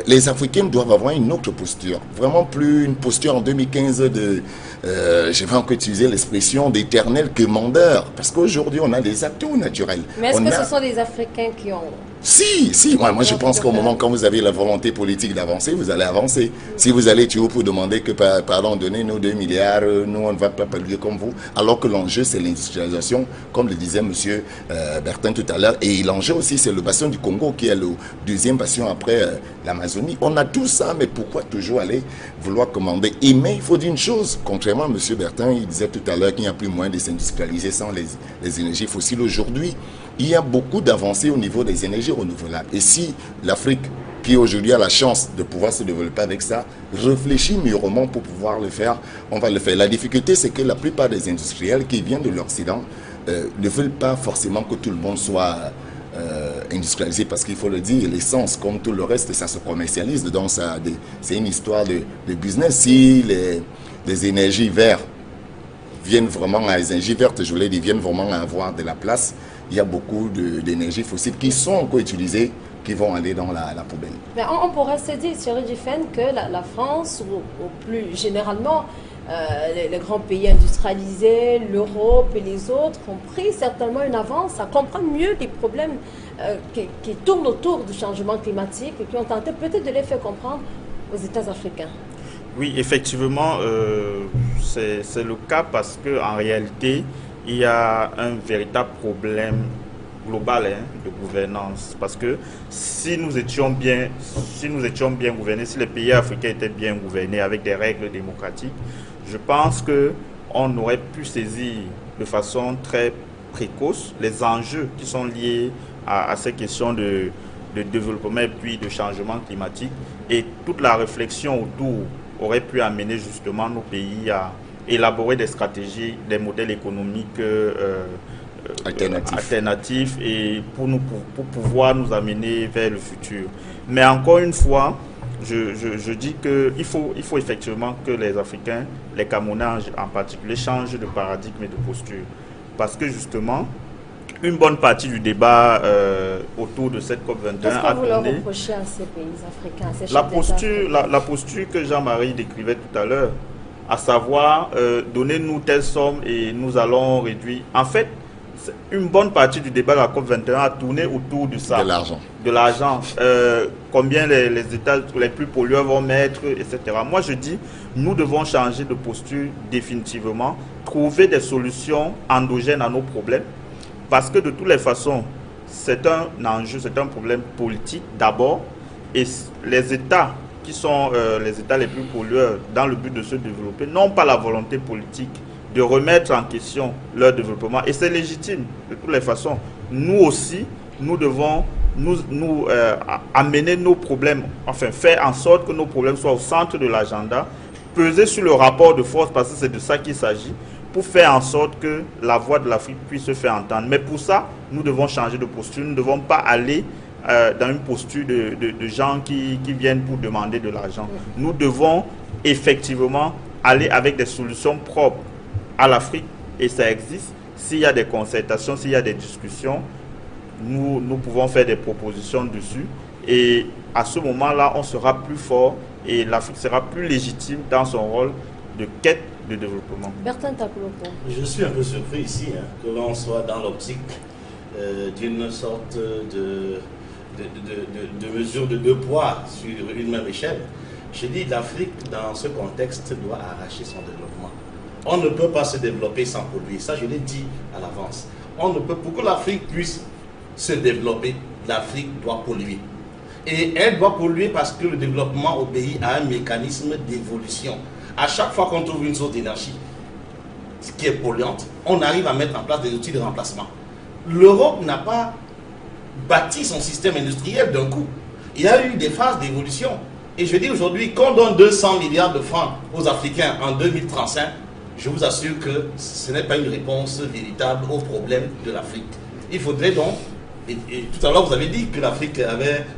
les Africains doivent avoir une autre posture. Vraiment plus une posture en 2015 je vais encore utiliser l'expression d'éternel commandeur. Parce qu'aujourd'hui, on a des atouts naturels. Mais est-ce que ce sont les Africains qui ont Moi je pense qu'au moment quand vous avez la volonté politique d'avancer, vous allez avancer. Si vous allez toujours pour demander que, pardon, donnez-nous 2 milliards, nous on ne va pas payer comme vous, alors que l'enjeu c'est l'industrialisation, comme le disait M. Bertin tout à l'heure, et l'enjeu aussi c'est le bassin du Congo qui est le deuxième bassin après l'Amazonie. On a tout ça, mais pourquoi toujours aller vouloir commander? Mais il faut dire une chose, contrairement à M. Bertin, il disait tout à l'heure qu'il n'y a plus moyen de s'industrialiser sans les énergies fossiles aujourd'hui. Il y a beaucoup d'avancées au niveau des énergies renouvelables. Et si l'Afrique, qui aujourd'hui a la chance de pouvoir se développer avec ça, réfléchit mûrement pour pouvoir le faire, on va le faire. La difficulté, c'est que la plupart des industriels qui viennent de l'Occident ne veulent pas forcément que tout le monde soit industrialisé, parce qu'il faut le dire, l'essence, comme tout le reste, ça se commercialise. Donc c'est une histoire de business. Si les énergies vertes viennent vraiment viennent vraiment à avoir de la place, il y a beaucoup d'énergies fossiles qui sont encore utilisées, qui vont aller dans la poubelle. Mais on pourrait se dire, Thierry Dufresne, que la France, ou plus généralement, les grands pays industrialisés, l'Europe et les autres ont pris certainement une avance à comprendre mieux les problèmes qui tournent autour du changement climatique et qui ont tenté peut-être de les faire comprendre aux États africains. Oui, effectivement, c'est le cas parce qu'en réalité, il y a un véritable problème global de gouvernance. Parce que si nous étions bien gouvernés, si les pays africains étaient bien gouvernés avec des règles démocratiques, je pense qu'on aurait pu saisir de façon très précoce les enjeux qui sont liés à ces questions de développement et puis de changement climatique. Et toute la réflexion autour aurait pu amener justement nos pays à élaborer des stratégies, des modèles économiques alternatifs et pour pouvoir nous amener vers le futur. Mais encore une fois, je dis qu'il faut effectivement que les Africains, les Camerounais en particulier, changent de paradigme et de posture. Parce que justement, une bonne partie du débat autour de cette COP21 Qu'est-ce que vous leur reprochez à ces pays africains, ces la posture que Jean-Marie décrivait tout à l'heure, à savoir donnez-nous telle somme et nous allons réduire. En fait, une bonne partie du débat de la COP21 a tourné autour de ça. De l'argent. Combien les États les plus pollueurs vont mettre, etc. Moi, je dis, nous devons changer de posture définitivement, trouver des solutions endogènes à nos problèmes, parce que de toutes les façons, c'est un enjeu, c'est un problème politique d'abord, et les États qui sont les États les plus pollueurs dans le but de se développer n'ont pas la volonté politique de remettre en question leur développement. Et c'est légitime de toutes les façons. Nous aussi, nous devons nous amener nos problèmes, enfin faire en sorte que nos problèmes soient au centre de l'agenda, peser sur le rapport de force, parce que c'est de ça qu'il s'agit, pour faire en sorte que la voix de l'Afrique puisse se faire entendre. Mais pour ça, nous devons changer de posture. Nous ne devons pas aller dans une posture de gens qui viennent pour demander de l'argent. Nous devons effectivement aller avec des solutions propres à l'Afrique, et ça existe. S'il y a des concertations, s'il y a des discussions, nous pouvons faire des propositions dessus, et à ce moment-là, on sera plus fort et l'Afrique sera plus légitime dans son rôle de quête de développement. Bertin Takuloko. Je suis un peu surpris ici que l'on soit dans l'optique d'une sorte de mesure de deux poids sur une même échelle. Je dis l'Afrique, dans ce contexte, doit arracher son développement. On ne peut pas se développer sans polluer. Ça, je l'ai dit à l'avance. On ne peut, pour que l'Afrique puisse se développer, l'Afrique doit polluer. Et elle doit polluer parce que le développement obéit à un mécanisme d'évolution. À chaque fois qu'on trouve une source d'énergie qui est polluante, on arrive à mettre en place des outils de remplacement. L'Europe n'a pas bâti son système industriel d'un coup. Il y a eu des phases d'évolution. Et je dis aujourd'hui, qu'on donne 200 milliards de francs aux Africains en 2035, je vous assure que ce n'est pas une réponse véritable aux problèmes de l'Afrique. Il faudrait donc, et tout à l'heure vous avez dit que l'Afrique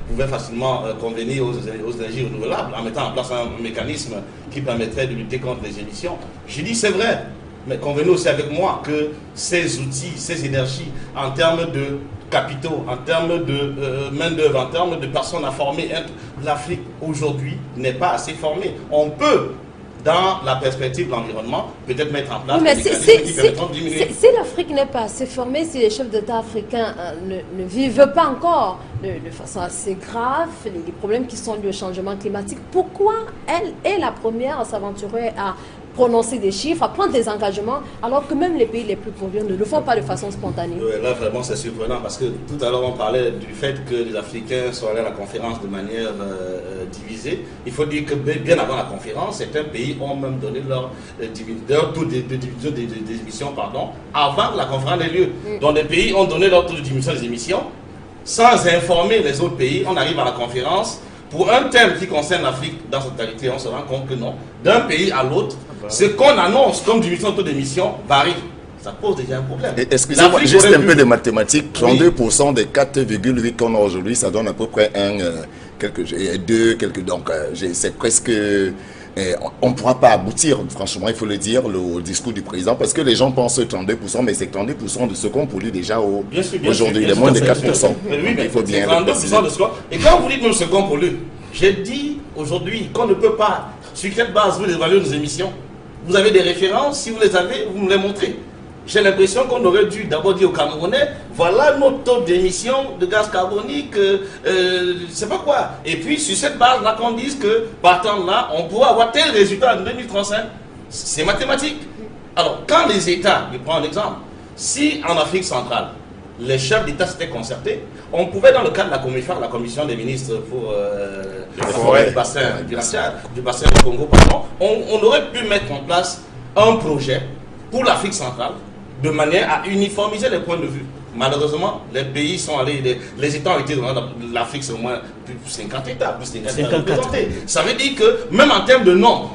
pouvait facilement convenir aux énergies renouvelables en mettant en place un mécanisme qui permettrait de lutter contre les émissions. Je dis c'est vrai, mais convenez aussi avec moi que ces outils, ces énergies, en termes de capitaux, en termes de main-d'œuvre, en termes de personnes à former, l'Afrique aujourd'hui n'est pas assez formée. On peut dans la perspective de l'environnement, peut-être mettre en place Oui, mais des mécanismes qui permettront de diminuer. si l'Afrique n'est pas assez formée, si les chefs d'État africains ne vivent pas encore de façon assez grave les problèmes qui sont liés au changement climatique, pourquoi elle est la première à s'aventurer à prononcer des chiffres, à prendre des engagements, alors que même les pays les plus polluants ne le font pas de façon spontanée? Là, vraiment, c'est surprenant parce que tout à l'heure, on parlait du fait que les Africains sont allés à la conférence de manière divisée. Il faut dire que bien avant la conférence, certains pays ont même donné leur taux de diminution des émissions avant que la conférence ait lieu. Donc, des pays ont donné leur taux de diminution des émissions sans informer les autres pays. On arrive à la conférence. Pour un thème qui concerne l'Afrique dans sa totalité, on se rend compte que non, d'un pays à l'autre, ce qu'on annonce comme diminution de taux d'émission varie. Ça pose déjà un problème. Excusez-moi, juste un peu de mathématiques. 32% des 4,8 qu'on a aujourd'hui, ça donne à peu près 2, donc c'est presque... on ne pourra pas aboutir, franchement, il faut le dire, au discours du président, parce que les gens pensent 32%, mais c'est 32% de ce qu'on pollue déjà aujourd'hui. Il est moins de 4%. Oui, mais il faut bien 32% de ce qu'on... Et quand vous dites même ce qu'on pollue, j'ai dit aujourd'hui qu'on ne peut pas, sur quelle base vous évaluez nos émissions? Vous avez des références, si vous les avez, vous me les montrez. J'ai l'impression qu'on aurait dû d'abord dire aux Camerounais, voilà notre taux d'émission de gaz carbonique, je ne sais pas quoi. Et puis sur cette base-là, qu'on dise que partant de là, on pourra avoir tel résultat en 2035. C'est mathématique. Alors, quand les États, je prends un exemple, si en Afrique centrale, les chefs d'État s'étaient concertés, on pouvait dans le cadre de la COMIFAR, la commission des ministres pour du bassin du Congo, on aurait pu mettre en place un projet pour l'Afrique centrale, de manière à uniformiser les points de vue. Malheureusement, les pays sont allés, les États ont été dans l'Afrique, c'est au moins plus de 50 États, plus de 50 États représentés. Ça veut dire que, même en termes de nombre,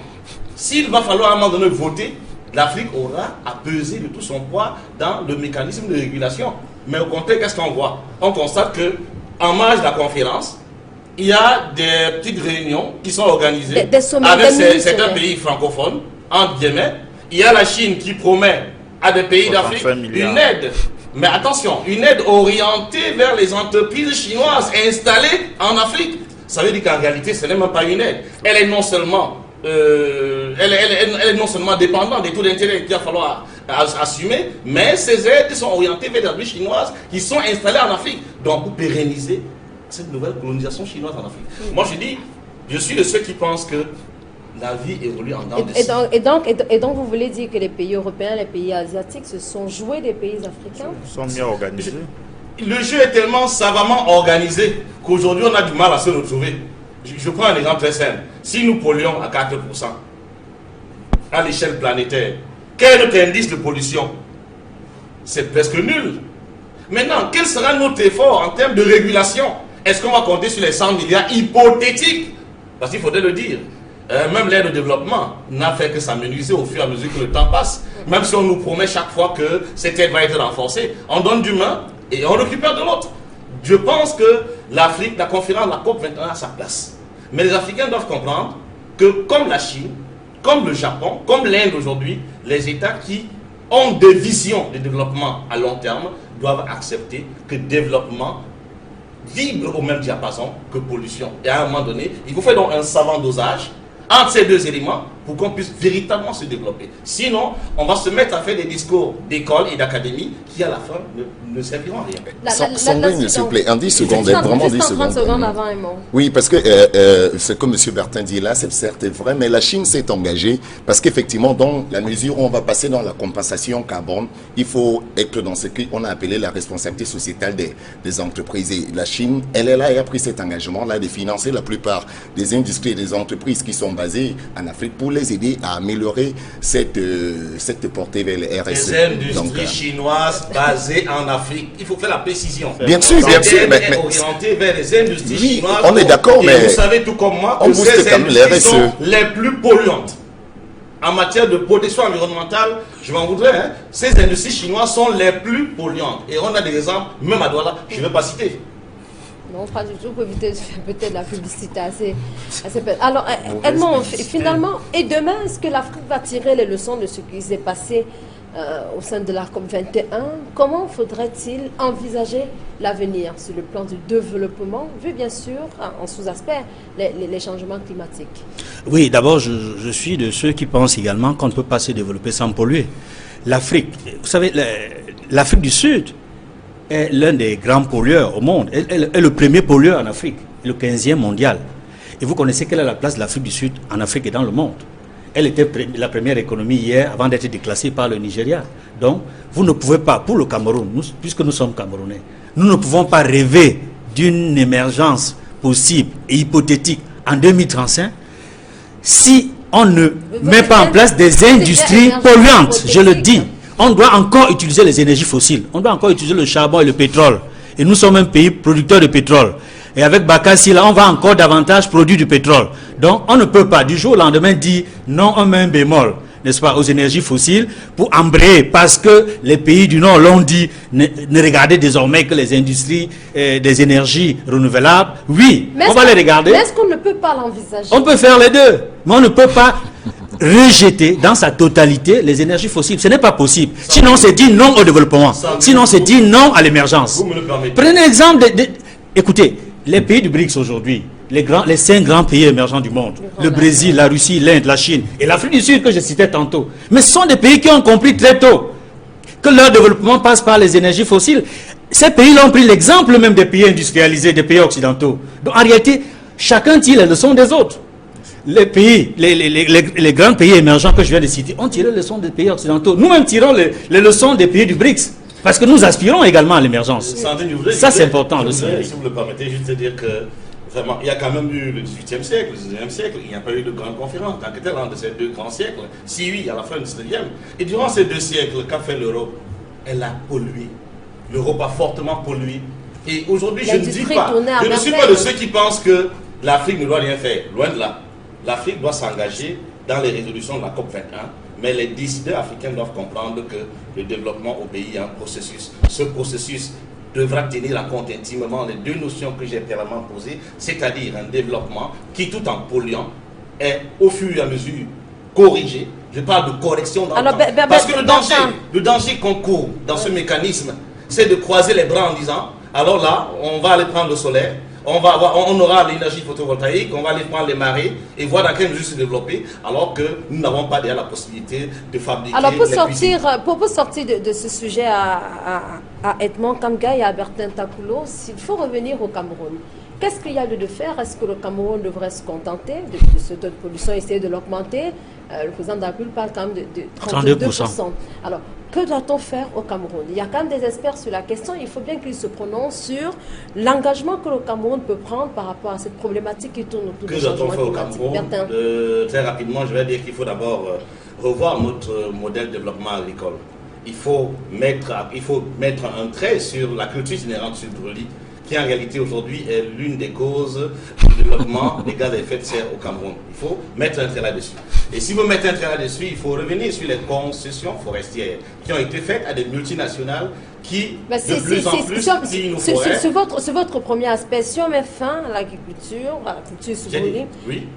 s'il va falloir à un moment donné voter, l'Afrique aura à peser de tout son poids dans le mécanisme de régulation. Mais au contraire, qu'est-ce qu'on voit? On constate que, en marge de la conférence, il y a des petites réunions qui sont organisées avec certains pays francophones, entre guillemets. Il y a la Chine qui promet à des pays d'Afrique une aide, mais attention, une aide orientée vers les entreprises chinoises installées en Afrique. Ça veut dire qu'en réalité, ce n'est même pas une aide. Elle est non seulement, dépendante des taux d'intérêt qu'il va falloir assumer, mais ces aides sont orientées vers les entreprises chinoises qui sont installées en Afrique. Donc, pour pérenniser cette nouvelle colonisation chinoise en Afrique. Moi, je suis de ceux qui pensent que la vie évolue en dents de scie. Et donc, vous voulez dire que les pays européens, les pays asiatiques se sont joués des pays africains? Ils sont mieux organisés. Le jeu est tellement savamment organisé qu'aujourd'hui, on a du mal à se retrouver. Je prends un exemple très simple. Si nous polluons à 4% à l'échelle planétaire, quel est notre indice de pollution? C'est presque nul. Maintenant, quel sera notre effort en termes de régulation? Est-ce qu'on va compter sur les 100 milliards hypothétiques? Parce qu'il faudrait le dire. Même l'aide au développement n'a fait que s'amenuiser au fur et à mesure que le temps passe. Même si on nous promet chaque fois que cette aide va être renforcée, on donne du main et on récupère de l'autre. Je pense que l'Afrique, la conférence, la COP21 a sa place. Mais les Africains doivent comprendre que comme la Chine, comme le Japon, comme l'Inde aujourd'hui, les États qui ont des visions de développement à long terme doivent accepter que développement vibre au même diapason que pollution. Et à un moment donné, il faut faire donc un savant dosage entre ces deux éléments pour qu'on puisse véritablement se développer. Sinon, on va se mettre à faire des discours d'école et d'académie qui, à la fin, ne serviront à rien. Sandrine, s'il vous plaît, en 10 secondes, vraiment 10 secondes. Oui, parce que ce que M. Bertin dit là, c'est certes vrai, mais la Chine s'est engagée parce qu'effectivement, dans la mesure où on va passer dans la compensation carbone, il faut être dans ce qu'on a appelé la responsabilité sociétale des entreprises. Et la Chine, elle est là et a pris cet engagement-là de financer la plupart des industries et des entreprises qui sont basées en Afrique pour les aider à améliorer cette portée vers le RSE. Les industries chinoises basées en Afrique. Il faut faire la précision. Bien sûr, bien sûr. Mais orienté vers les industries chinoises. On est d'accord, mais vous savez tout comme moi que ces industries sont les plus polluantes. En matière de protection environnementale, je m'en voudrais, hein, ces industries chinoises sont les plus polluantes. Et on a des exemples, même à Douala, je ne vais pas citer. Non, pas du tout, pour éviter de faire peut-être la publicité assez Alors, Edmond, finalement, et demain, est-ce que l'Afrique va tirer les leçons de ce qui s'est passé au sein de la COP21. Comment faudrait-il envisager l'avenir sur le plan du développement, vu bien sûr, en sous-aspect, les changements climatiques? Oui, d'abord, je suis de ceux qui pensent également qu'on ne peut pas se développer sans polluer. L'Afrique, vous savez, l'Afrique du Sud est l'un des grands pollueurs au monde, est le premier pollueur en Afrique, le 15e mondial. Et vous connaissez quelle est la place de l'Afrique du Sud en Afrique et dans le monde. Elle était la première économie hier avant d'être déclassée par le Nigeria. Donc, vous ne pouvez pas, pour le Cameroun, puisque nous sommes Camerounais, nous ne pouvons pas rêver d'une émergence possible et hypothétique en 2035 si on ne met pas en place des industries polluantes, je le dis. On doit encore utiliser les énergies fossiles. On doit encore utiliser le charbon et le pétrole. Et nous sommes un pays producteur de pétrole. Et avec Bakassi, là, on va encore davantage produire du pétrole. Donc, on ne peut pas du jour au lendemain dire non, on met un bémol, n'est-ce pas, aux énergies fossiles pour embrayer, parce que les pays du Nord l'ont dit, ne regardez désormais que les industries des énergies renouvelables. Oui, on va les regarder. Mais est-ce qu'on ne peut pas l'envisager? On peut faire les deux, mais on ne peut pas rejeter dans sa totalité les énergies fossiles. Ce n'est pas possible. Sinon, c'est dire non au développement. Sinon, c'est dire non à l'émergence. Prenez l'exemple écoutez, les pays du BRICS aujourd'hui, les 5 grands pays émergents du monde, le Brésil, la Russie, l'Inde, la Chine et l'Afrique du Sud que je citais tantôt, mais ce sont des pays qui ont compris très tôt que leur développement passe par les énergies fossiles. Ces pays-là ont pris l'exemple même des pays industrialisés, des pays occidentaux. Donc en réalité, chacun tire les leçons des autres. Les pays, les grands pays émergents que je viens de citer ont tiré les leçons des pays occidentaux. Nous-mêmes tirons les leçons des pays du BRICS. Parce que nous aspirons également à l'émergence. Ça, c'est important. Si vous le permettez, juste dire que vraiment, il y a quand même eu le 18e siècle, le 19e siècle, il n'y a pas eu de grande conférence. Tant que tel, de ces 2 grands siècles, si oui, à la fin du 19e. Et durant ces 2 siècles, qu'a fait l'Europe? Elle a pollué. L'Europe a fortement pollué. Et aujourd'hui, je ne dis pas, je ne suis pas de ceux qui pensent que l'Afrique ne doit rien faire. Loin de là. L'Afrique doit s'engager dans les résolutions de la COP21. Mais les décideurs africains doivent comprendre que le développement au pays est un processus. Ce processus devra tenir en compte intimement les 2 notions que j'ai clairement posées, c'est-à-dire un développement qui, tout en polluant, est au fur et à mesure corrigé. Je parle de correction dans le temps. Parce que le danger qu'on court dans ce mécanisme, c'est de croiser les bras en disant, alors là, on va aller prendre le solaire, on aura l'énergie photovoltaïque, on va aller prendre les marées et voir dans quelle mesure se développer, alors que nous n'avons pas déjà la possibilité de fabriquer. Alors pour sortir de ce sujet à Edmond Kamga et à Bertin Takulo, s'il faut revenir au Cameroun, qu'est-ce qu'il y a lieu de faire? Est-ce que le ce devrait se contenter de ce taux de pollution, essayer de l'augmenter? Le président d'Apple parle quand même de 32%. Alors, que doit-on faire au Cameroun? Il y a quand même des experts sur la question. Il faut bien qu'ils se prononcent sur l'engagement que le Cameroun peut prendre par rapport à cette problématique qui tourne autour du changement climatique. Que doit-on faire au Cameroun? Très rapidement, je vais dire qu'il faut d'abord revoir notre modèle de développement agricole. Il faut mettre un trait sur la culture inhérente sur le brûlis, qui en réalité aujourd'hui est l'une des causes du développement des gaz à effet de serre au Cameroun. Il faut mettre un trait là-dessus. Et si vous mettez un trait là-dessus, il faut revenir sur les concessions forestières qui ont été faites à des multinationales qui, de plus en plus, pillent nos forêts. Sur votre premier aspect, si on met fin à l'agriculture, à la culture sous brûlis,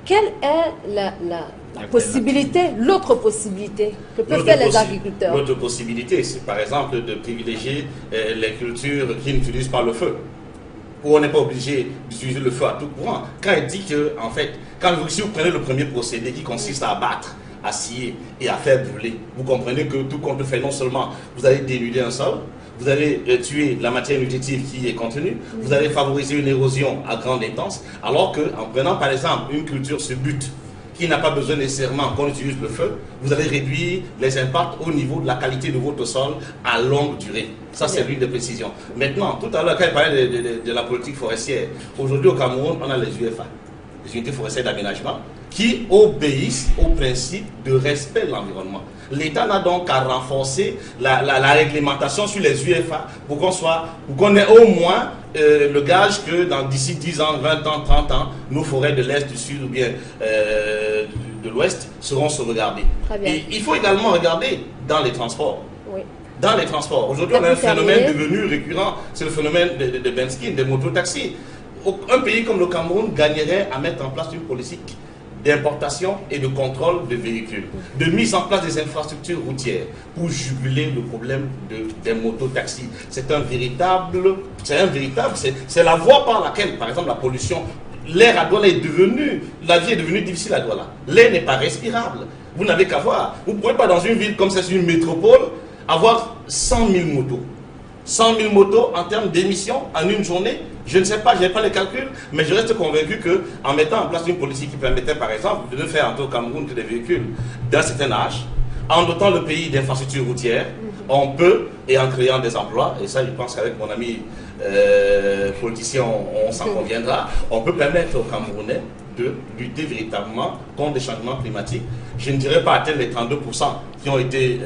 quelle est la possibilité, l'autre possibilité que peuvent faire les agriculteurs? L'autre possibilité, c'est par exemple de privilégier les cultures qui n'utilisent pas le feu, où on n'est pas obligé d'utiliser le feu à tout courant. Quand il dit que, en fait, si vous prenez le premier procédé qui consiste à abattre, à scier et à faire brûler, vous comprenez que tout compte fait, non seulement vous allez dénuder un sol, vous allez tuer la matière nutritive qui est contenue, vous allez favoriser une érosion à grande intense, alors qu'en prenant par exemple une culture sur but, qui n'a pas besoin nécessairement qu'on utilise le feu, vous allez réduire les impacts au niveau de la qualité de votre sol à longue durée. Ça, c'est l'une des précisions. Maintenant, tout à l'heure, quand il parlait de la politique forestière, aujourd'hui au Cameroun, on a les UFA, les unités forestières d'aménagement, qui obéissent au principe de respect de l'environnement. L'État n'a donc qu'à renforcer la réglementation sur les UFA pour qu'on ait au moins le gage que d'ici 10 ans, 20 ans, 30 ans, nos forêts de l'Est, du Sud ou bien de l'Ouest seront sauvegardées. Et il faut également regarder dans les transports. Oui. Dans les transports. Aujourd'hui, on a un phénomène devenu récurrent, c'est le phénomène de Benskin, des mototaxis. Un pays comme le Cameroun gagnerait à mettre en place une politique d'importation et de contrôle de véhicules, de mise en place des infrastructures routières pour juguler le problème des mototaxis. C'est la voie par laquelle, par exemple, la pollution, l'air à Douala est devenu, la vie est devenue difficile à Douala. L'air n'est pas respirable. Vous n'avez qu'à voir. Vous ne pouvez pas dans une ville comme ça, c'est une métropole, avoir 100 000 motos. 100 000 motos en termes d'émissions en une journée. Je ne sais pas, je n'ai pas les calculs, mais je reste convaincu qu'en mettant en place une politique qui permettait, par exemple, de ne faire entrer au Cameroun que des véhicules d'un certain âge, en dotant le pays d'infrastructures routières, on peut, et en créant des emplois, et ça, je pense qu'avec mon ami politicien, on s'en conviendra, on peut permettre aux Camerounais de lutter véritablement contre les changements climatiques. Je ne dirais pas atteindre les 32% qui ont été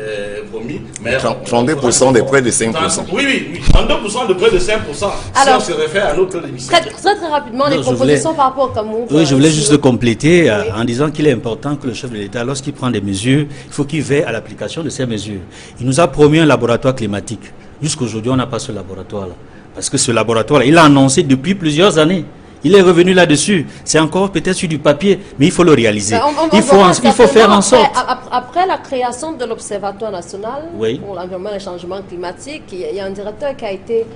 promis, mais 32% de près de 5%. Oui, 32% de près de 5%. Alors, si on se réfère à notre émission. Très rapidement, les propositions par rapport au Cameroun. Oui, je voulais juste compléter en disant qu'il est important que le chef de l'État, lorsqu'il prend des mesures, il faut qu'il veille à l'application de ces mesures. Il nous a promis un laboratoire climatique. Jusqu'aujourd'hui, on n'a pas ce laboratoire-là. Parce que ce laboratoire-là, il l'a annoncé depuis plusieurs années. Il est revenu là-dessus. C'est encore peut-être sur du papier, mais il faut le réaliser. Il faut faire en sorte. Après la création de l'Observatoire national pour l'environnement et le changement climatique, il y a un directeur qui a été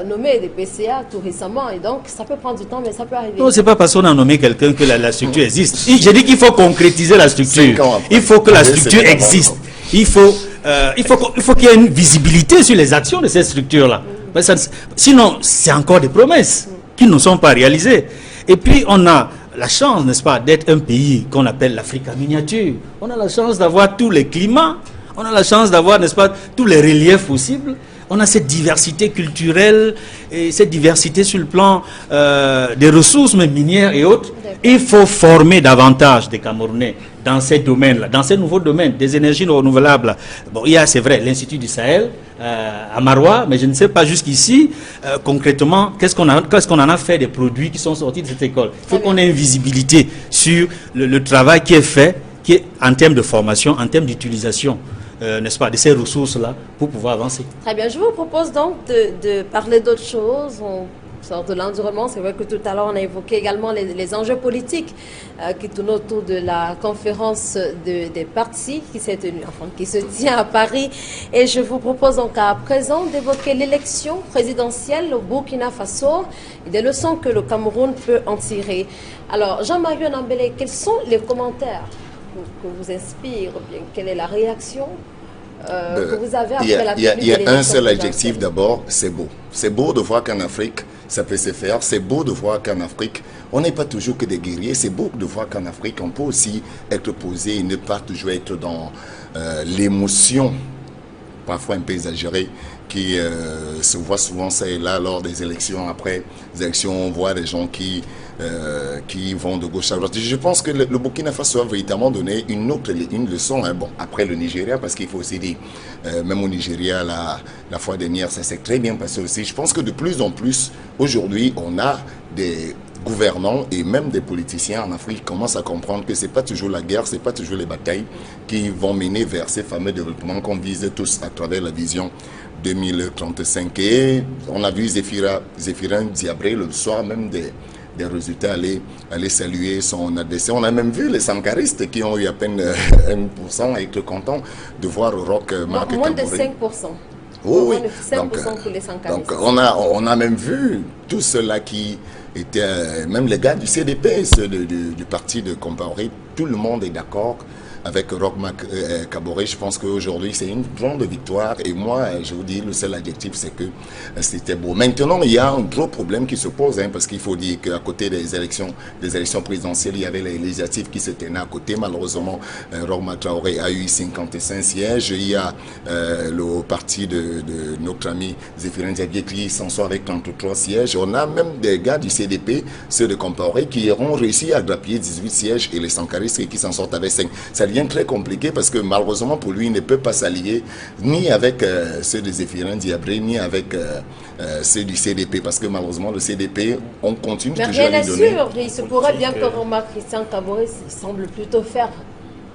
nommé des PCA tout récemment. Et donc, ça peut prendre du temps, mais ça peut arriver. Non, ce n'est pas parce qu'on a nommé quelqu'un que la structure existe. J'ai dit qu'il faut concrétiser la structure. Il faut que la structure existe. Il faut qu'il y ait une visibilité sur les actions de cette structure-là. Sinon, c'est encore des promesses qui ne sont pas réalisées. Et puis, on a la chance, n'est-ce pas, d'être un pays qu'on appelle l'Afrique en miniature. On a la chance d'avoir tous les climats. On a la chance d'avoir, n'est-ce pas, tous les reliefs possibles. On a cette diversité culturelle et cette diversité sur le plan des ressources, même minières et autres. Il faut former davantage des Camerounais dans ces domaines-là, dans ces nouveaux domaines, des énergies renouvelables. Bon, il y a, c'est vrai, l'Institut du Sahel à Maroua, mais je ne sais pas jusqu'ici, concrètement, qu'est-ce qu'on en a fait des produits qui sont sortis de cette école. Il faut qu'on ait une visibilité sur le travail qui est fait, qui est en termes de formation, en termes d'utilisation. N'est-ce pas, de ces ressources-là pour pouvoir avancer. Très bien, je vous propose donc de parler d'autres choses. On sort de l'environnement. C'est vrai que tout à l'heure, on a évoqué également les enjeux politiques qui tournent autour de la conférence des partis qui se tient à Paris. Et je vous propose donc à présent d'évoquer l'élection présidentielle au Burkina Faso et des leçons que le Cameroun peut en tirer. Alors, Jean-Marie Nambélé, quels sont les commentaires que vous inspire, bien quelle est la réaction que vous avez après la tenue de l'élection? Il y a un seul adjectif d'abord, c'est beau. C'est beau de voir qu'en Afrique, ça peut se faire. C'est beau de voir qu'en Afrique, on n'est pas toujours que des guerriers. C'est beau de voir qu'en Afrique, on peut aussi être posé et ne pas toujours être dans l'émotion, parfois un peu exagérée, qui se voit souvent ça et là lors des élections. Après les élections, on voit des gens qui vont de gauche à droite. Je pense que le Burkina Faso a véritablement donné une leçon, hein, bon, après le Nigeria, parce qu'il faut aussi dire, même au Nigeria, la fois dernière, ça s'est très bien passé aussi. Je pense que de plus en plus, aujourd'hui, on a des gouvernants et même des politiciens en Afrique commencent à comprendre que ce n'est pas toujours la guerre, ce n'est pas toujours les batailles qui vont mener vers ces fameux développements qu'on vise tous à travers la vision 2035. Et on a vu Zéphirin Diabré le soir même des résultats aller saluer son adversaire. On a même vu les sankaristes qui ont eu à peine 1% et être contents de voir Roch Marc Moins de 5%. Oui, moins de 5% pour les sankaristes. Donc on a même vu tous ceux-là qui étaient, même les gars du CDP, ceux du parti de Compaoré, tout le monde est d'accord avec Roch Marc Kaboré. Je pense qu'aujourd'hui, c'est une grande victoire. Et moi, je vous dis, le seul adjectif, c'est que c'était beau. Maintenant, il y a un gros problème qui se pose, hein, parce qu'il faut dire qu'à côté des élections présidentielles, il y avait les législatives qui se tenaient à côté. Malheureusement, Roch Marc Traoré a eu 55 sièges. Il y a le parti de notre ami Zéphirin Diabré qui s'en sort avec 33 sièges. On a même des gars du CDP, ceux de Compaoré, qui auront réussi à grappiller 18 sièges et les sankaristes qui s'en sortent avec 5. Ça devient très compliqué parce que malheureusement pour lui, il ne peut pas s'allier ni avec ceux de Zéphirin Diabré, ni avec ceux du CDP, parce que malheureusement le CDP, on continue toujours à lui donner. Mais rien n'est sûr, il se pourrait bien que Roch Marc Christian Kaboré semble plutôt faire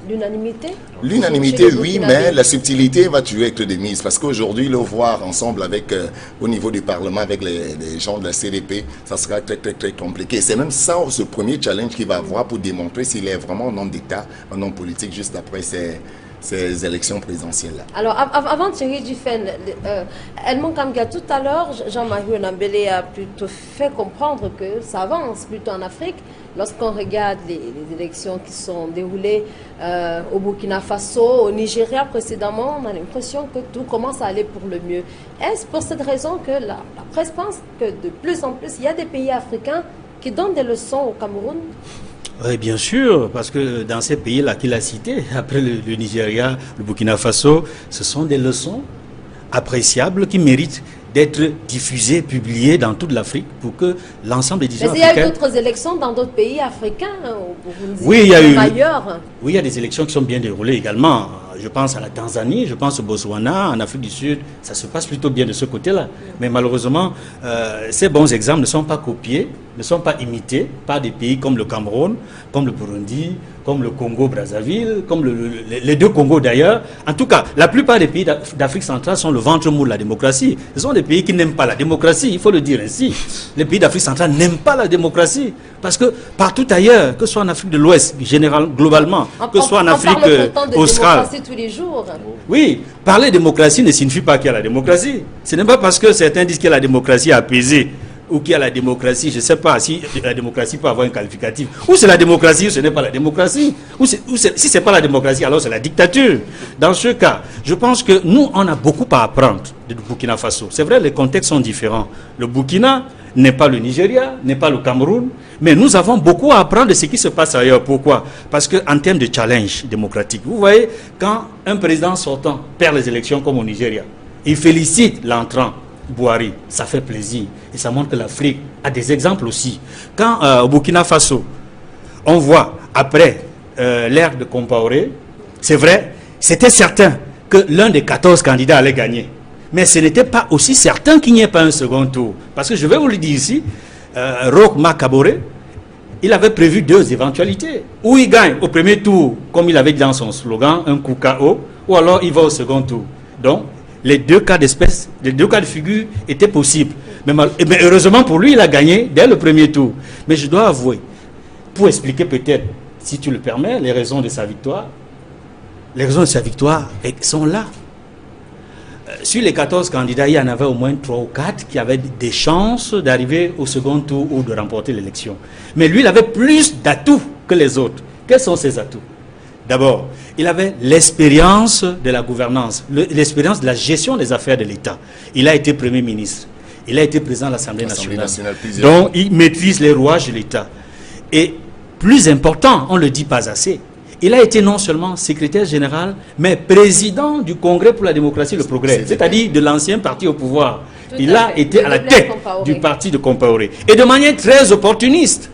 l'unanimité? L'unanimité, oui, mais la subtilité va toujours être de mise. Parce qu'aujourd'hui, le voir ensemble avec, au niveau du Parlement, avec les gens de la CDP, ça sera très, très, très compliqué. C'est même ça, ce premier challenge qu'il va avoir pour démontrer s'il est vraiment un homme d'État, un homme politique, juste après ces élections présidentielles-là. Alors, avant Thierry Dufresne, Edmond Kamga, tout à l'heure, Jean-Marie Onambele a plutôt fait comprendre que ça avance plutôt en Afrique. Lorsqu'on regarde les élections qui sont déroulées au Burkina Faso, au Nigeria précédemment, on a l'impression que tout commence à aller pour le mieux. Est-ce pour cette raison que la presse pense que de plus en plus, il y a des pays africains qui donnent des leçons au Cameroun? Oui, bien sûr, parce que dans ces pays-là qu'il a cités, après le Nigeria, le Burkina Faso, ce sont des leçons appréciables qui méritent d'être diffusées, publiées dans toute l'Afrique pour que l'ensemble des dirigeants africains... Mais il y a eu d'autres élections dans d'autres pays africains, au Burundi, oui, il y a eu ailleurs. Oui, il y a des élections qui sont bien déroulées également. Je pense à la Tanzanie, je pense au Botswana, en Afrique du Sud, ça se passe plutôt bien de ce côté-là. Mais malheureusement, ces bons exemples ne sont pas copiés, ne sont pas imités par des pays comme le Cameroun, comme le Burundi, comme le Congo-Brazzaville, comme les deux Congos d'ailleurs. En tout cas, la plupart des pays d'Afrique centrale sont le ventre mou de la démocratie. Ce sont des pays qui n'aiment pas la démocratie, il faut le dire ainsi. Les pays d'Afrique centrale n'aiment pas la démocratie. Parce que partout ailleurs, que ce soit en Afrique de l'Ouest, globalement, que ce soit en Afrique australe. Tous les jours. Oui, parler démocratie ne signifie pas qu'il y a la démocratie. Ce n'est pas parce que certains disent qu'il y a la démocratie apaisée ou qu'il y a la démocratie, je ne sais pas si la démocratie peut avoir un qualificatif. Ou c'est la démocratie ou ce n'est pas la démocratie. Si ce n'est pas la démocratie, alors c'est la dictature. Dans ce cas, je pense que nous, on a beaucoup à apprendre du Burkina Faso. C'est vrai, les contextes sont différents. Le Burkina n'est pas le Nigeria, n'est pas le Cameroun, mais nous avons beaucoup à apprendre de ce qui se passe ailleurs. Pourquoi? Parce qu'en termes de challenge démocratique, vous voyez, quand un président sortant perd les élections comme au Nigeria, il félicite l'entrant, Bouhari, ça fait plaisir. Et ça montre que l'Afrique a des exemples aussi. Quand au Burkina Faso, on voit, après l'ère de Compaoré, c'est vrai, c'était certain que l'un des 14 candidats allait gagner. Mais ce n'était pas aussi certain qu'il n'y ait pas un second tour. Parce que je vais vous le dire ici, Roch Marc Kaboré, il avait prévu deux éventualités. Ou il gagne au premier tour, comme il avait dit dans son slogan, un coup KO, ou alors il va au second tour. Donc, les deux cas d'espèce, les deux cas de figure étaient possibles. Mais heureusement pour lui, il a gagné dès le premier tour. Mais je dois avouer, pour expliquer peut-être, si tu le permets, les raisons de sa victoire, les raisons de sa victoire sont là. Sur les 14 candidats, il y en avait au moins 3 ou 4 qui avaient des chances d'arriver au second tour ou de remporter l'élection. Mais lui, il avait plus d'atouts que les autres. Quels sont ses atouts? D'abord, il avait l'expérience de la gouvernance, l'expérience de la gestion des affaires de l'État. Il a été Premier ministre, il a été président de l'Assemblée nationale. Donc, il maîtrise les rouages de l'État. Et plus important, on ne le dit pas assez, il a été non seulement secrétaire général, mais président du Congrès pour la démocratie et le progrès, c'est-à-dire de l'ancien parti au pouvoir. Il a été à la tête du parti de Compaoré. Et de manière très opportuniste.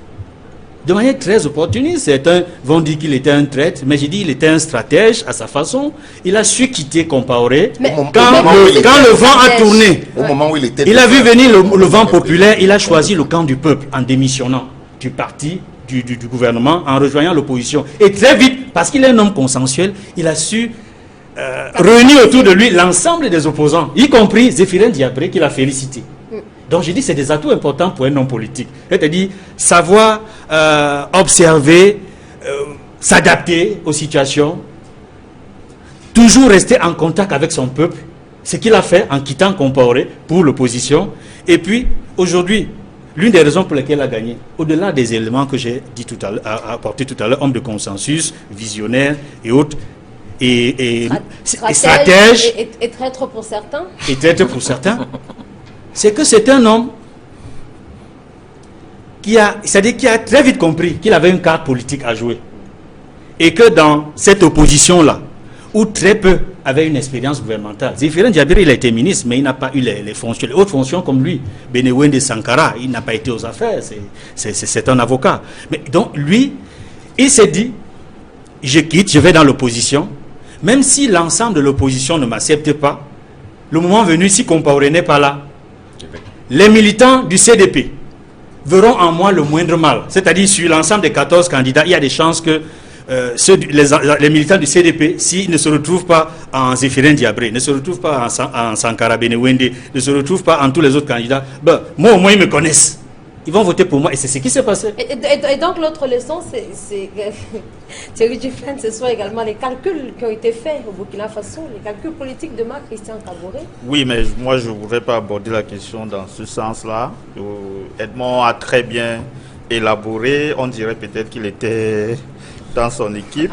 De manière très opportuniste, certains vont dire qu'il était un traître, mais j'ai dit qu'il était un stratège à sa façon. Il a su quitter Compaoré quand le vent a tourné. Au moment où il a vu venir le vent populaire, il a choisi le camp du peuple en démissionnant du parti, du gouvernement, en rejoignant l'opposition. Et très vite, parce qu'il est un homme consensuel, il a su réunir autour de lui l'ensemble des opposants, y compris Zéphirin Diabré, qu'il a félicité. Donc j'ai dit c'est des atouts importants pour un homme politique. C'est-à-dire savoir observer, s'adapter aux situations, toujours rester en contact avec son peuple, ce qu'il a fait en quittant Compaoré pour l'opposition. Et puis aujourd'hui, l'une des raisons pour lesquelles il a gagné, au-delà des éléments que j'ai dit tout à l'heure, apporté tout à l'heure, homme de consensus, visionnaire et autres, et stratège, et traître pour certains. Et traître pour certains. C'est que c'est un homme qui a très vite compris qu'il avait une carte politique à jouer. Et que dans cette opposition-là, où très peu avaient une expérience gouvernementale. Zéphirin Diabré, il a été ministre, mais il n'a pas eu les fonctions, les hautes fonctions comme lui. Benewende Sankara, il n'a pas été aux affaires, c'est un avocat. Mais donc lui, il s'est dit, je quitte, je vais dans l'opposition, même si l'ensemble de l'opposition ne m'accepte pas, le moment venu, si Compaoré n'est pas là, les militants du CDP verront en moi le moindre mal. C'est-à-dire sur l'ensemble des 14 candidats, il y a des chances que les militants du CDP, s'ils ne se retrouvent pas en Zéphirin Diabré, ne se retrouvent pas en Sankara Benewende, ne se retrouvent pas en tous les autres candidats, ben, moi au moins ils me connaissent. Ils vont voter pour moi et c'est ce qui s'est passé. Et donc l'autre leçon, c'est Thierry Dufresne, ce sont également les calculs qui ont été faits au Burkina Faso, les calculs politiques de Marc Christian Kaboré. Oui, mais moi je ne voudrais pas aborder la question dans ce sens-là. Edmond a très bien élaboré, on dirait peut-être qu'il était dans son équipe.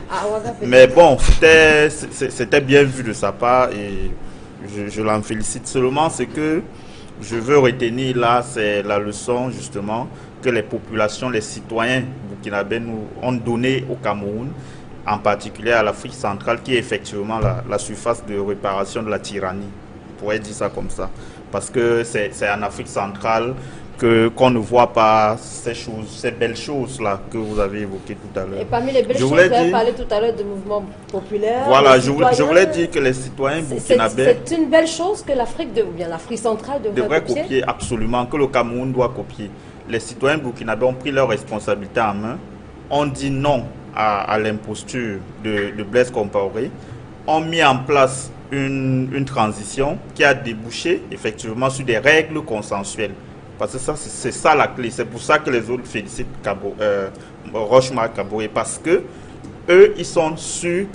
Mais bon, c'était bien vu de sa part et je l'en félicite. Seulement, ce que je veux retenir là, c'est la leçon justement que les populations, les citoyens burkinabés nous ont donné au Cameroun, en particulier à l'Afrique centrale, qui est effectivement la surface de réparation de la tyrannie. On pourrait dire ça comme ça. Parce que c'est en Afrique centrale qu'on ne voit pas ces belles choses-là que vous avez évoquées tout à l'heure. Et parmi les belles choses, vous avez parlé tout à l'heure de mouvements populaires. Voilà, je voulais dire que les citoyens burkinabés... C'est une belle chose que l'Afrique centrale devrait copier. Absolument, que le Cameroun doit copier. Les citoyens burkinabés ont pris leurs responsabilités en main, ont dit non à l'imposture de Blaise Compaoré, ont mis en place une transition qui a débouché effectivement sur des règles consensuelles. Parce que c'est ça la clé. C'est pour ça que les autres félicitent Roch-Marc Kaboré. Parce que eux, ils sont sûrs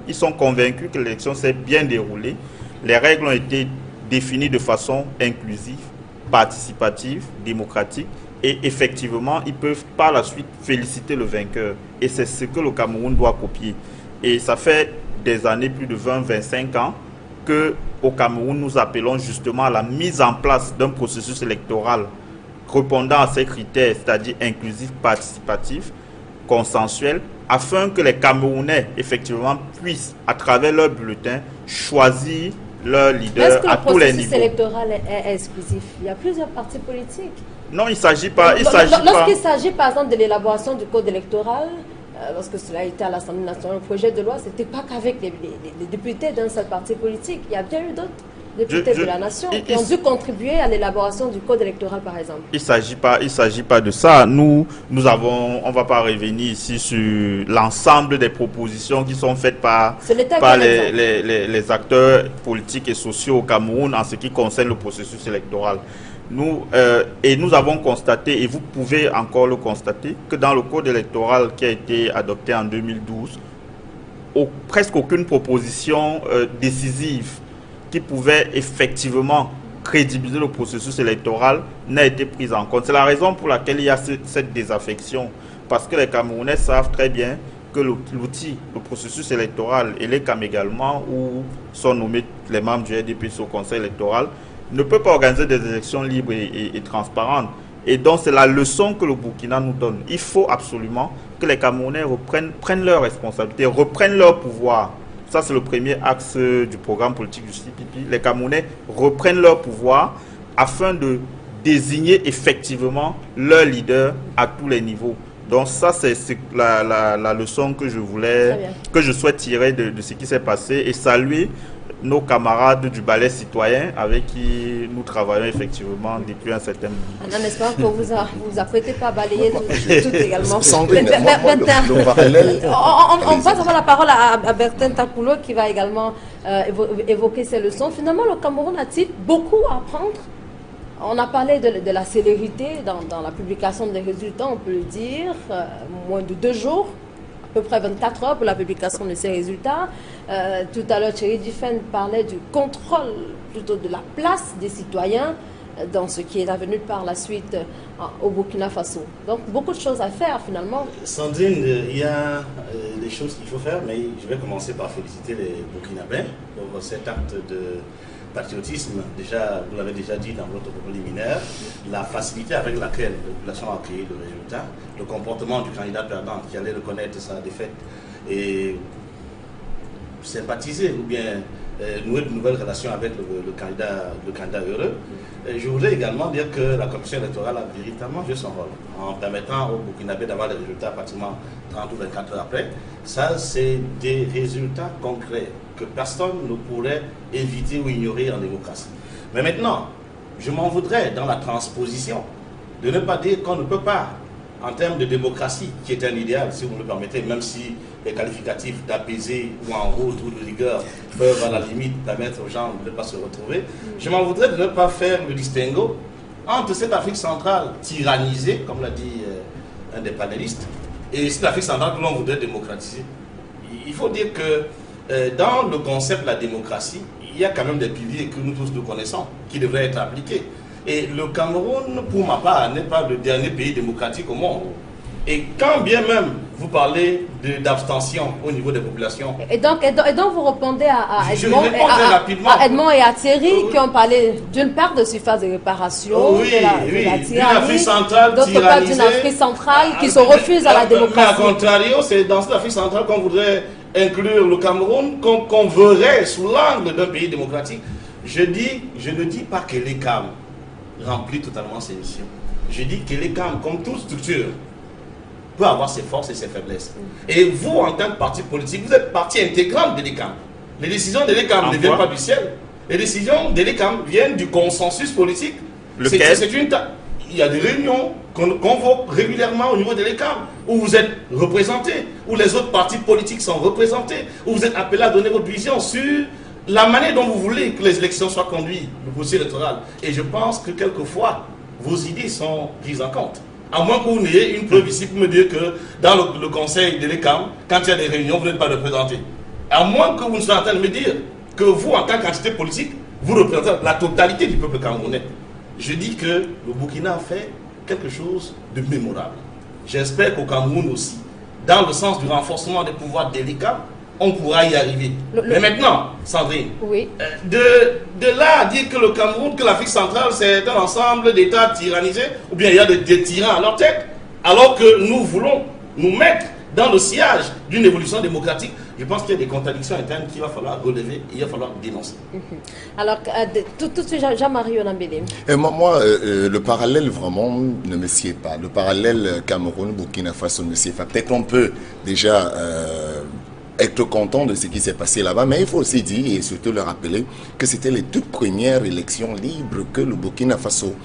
ils sont convaincus que l'élection s'est bien déroulée. Les règles ont été définies de façon inclusive, participative, démocratique. Et effectivement, ils peuvent par la suite féliciter le vainqueur. Et c'est ce que le Cameroun doit copier. Et ça fait des années, plus de 20-25 ans, qu'au Cameroun, nous appelons justement à la mise en place d'un processus électoral répondant à ces critères, c'est-à-dire inclusif, participatif, consensuel, afin que les Camerounais, effectivement, puissent, à travers leur bulletin, choisir leur leader à tous les niveaux. Est-ce que le processus électoral est exclusif? Il y a plusieurs partis politiques. Non, il ne s'agit pas. Lorsqu'il s'agit, par exemple, de l'élaboration du code électoral, lorsque cela a été à l'Assemblée nationale, un projet de loi, ce n'était pas qu'avec les députés d'un seul parti politique. Il y a bien eu d'autres députés de la nation qui ont dû contribuer à l'élaboration du code électoral, par exemple. Il ne s'agit pas de ça. On ne va pas revenir ici sur l'ensemble des propositions qui sont faites par les acteurs politiques et sociaux au Cameroun en ce qui concerne le processus électoral. Nous avons constaté, et vous pouvez encore le constater, que dans le code électoral qui a été adopté en 2012, presque aucune proposition décisive qui pouvait effectivement crédibiliser le processus électoral n'a été prise en compte. C'est la raison pour laquelle il y a cette désaffection, parce que les Camerounais savent très bien que l'outil, le processus électoral, et les CAM également, où sont nommés les membres du RDPC au conseil électoral, ne peut pas organiser des élections libres et transparentes. Et donc, c'est la leçon que le Burkina nous donne. Il faut absolument que les Camerounais prennent leurs responsabilités, reprennent leur pouvoir. Ça, c'est le premier axe du programme politique du CPP. Les Camerounais reprennent leur pouvoir afin de désigner effectivement leur leader à tous les niveaux. Donc ça, c'est la leçon que je souhaite tirer de ce qui s'est passé et saluer nos camarades du ballet citoyen avec qui nous travaillons effectivement depuis un certain moment. On espère que vous apprêtez pas à balayer tout également. On passe la parole à Bertin Takoulo qui va également évoquer ces leçons. Finalement, le Cameroun a-t-il beaucoup à apprendre? On a parlé de la célérité dans la publication des résultats, on peut le dire, moins de 2 jours. À peu près 24 heures pour la publication de ces résultats. Tout à l'heure, Thierry Dufresne parlait du contrôle, plutôt de la place des citoyens dans ce qui est advenu par la suite au Burkina Faso. Donc, beaucoup de choses à faire finalement. Sandrine, il y a des choses qu'il faut faire, mais je vais commencer par féliciter les Burkinabés pour cet acte de patriotisme. Déjà, vous l'avez déjà dit dans votre propos liminaire, la facilité avec laquelle la population a créé le résultat, le comportement du candidat perdant qui allait reconnaître sa défaite et sympathiser ou bien nouer de nouvelles relations avec le candidat heureux. Et je voudrais également dire que la commission électorale a véritablement joué son rôle en permettant aux Burkinabés d'avoir les résultats pratiquement 30 ou 24 heures après. Ça, c'est des résultats concrets que personne ne pourrait éviter ou ignorer en démocratie. Mais maintenant, je m'en voudrais dans la transposition de ne pas dire qu'on ne peut pas en termes de démocratie, qui est un idéal, si vous me le permettez, même si les qualificatifs d'apaisé ou en route ou de rigueur peuvent à la limite permettre aux gens de ne pas se retrouver, je m'en voudrais de ne pas faire le distinguo entre cette Afrique centrale tyrannisée, comme l'a dit un des panélistes, et cette Afrique centrale que l'on voudrait démocratiser. Il faut dire que dans le concept de la démocratie, il y a quand même des piliers que nous tous nous connaissons, qui devraient être appliqués. Et le Cameroun, pour ma part, n'est pas le dernier pays démocratique au monde. Et quand bien même vous parlez d'abstention au niveau des populations. Et donc vous répondez à Edmond et à Thierry qui ont parlé d'une part de surface de réparation, de la tyrannie, d'autre part d'une Afrique centrale qui se refuse à la démocratie. Mais à contrario, c'est dans cette Afrique centrale qu'on voudrait inclure le Cameroun, qu'on verrait sous l'angle d'un pays démocratique. Je ne dis pas que l'ECAM remplit totalement ses missions. Je dis que l'ECAM, comme toute structure, peut avoir ses forces et ses faiblesses. Et vous, en tant que parti politique, vous êtes partie intégrante de l'ECAM. Les décisions de l'ECAM ne viennent pas du ciel. Les décisions de l'ECAM viennent du consensus politique. Il y a des réunions qu'on convoque régulièrement au niveau de l'ECAM, où vous êtes représentés, où les autres partis politiques sont représentés, où vous êtes appelés à donner votre vision sur la manière dont vous voulez que les élections soient conduites, le processus électoral. Et je pense que quelquefois, vos idées sont prises en compte. À moins que vous n'ayez une preuve ici pour me dire que dans le conseil de l'ECAM, quand il y a des réunions, vous n'êtes pas représenté. À moins que vous ne soyez en train de me dire que vous, en tant qu'entité politique, vous représentez la totalité du peuple camerounais. Je dis que le Burkina a fait quelque chose de mémorable. J'espère qu'au Cameroun aussi, dans le sens du renforcement des pouvoirs de l'ECAM, on pourra y arriver. Mais maintenant, Sandrine, oui. de là à dire que le Cameroun, que l'Afrique centrale, c'est un ensemble d'États tyrannisés, ou bien il y a des tyrans à leur tête, alors que nous voulons nous mettre dans le sillage d'une évolution démocratique, je pense qu'il y a des contradictions internes qu'il va falloir relever et il va falloir dénoncer. Alors, tout de suite, Jean-Marie Onambélé. Moi, le parallèle vraiment ne me sied pas. Le parallèle Cameroun-Burkina Faso ne me sied pas. Peut-être qu'on peut déjà être content de ce qui s'est passé là-bas, mais il faut aussi dire et surtout le rappeler que c'était les toutes premières élections libres que le Burkina Faso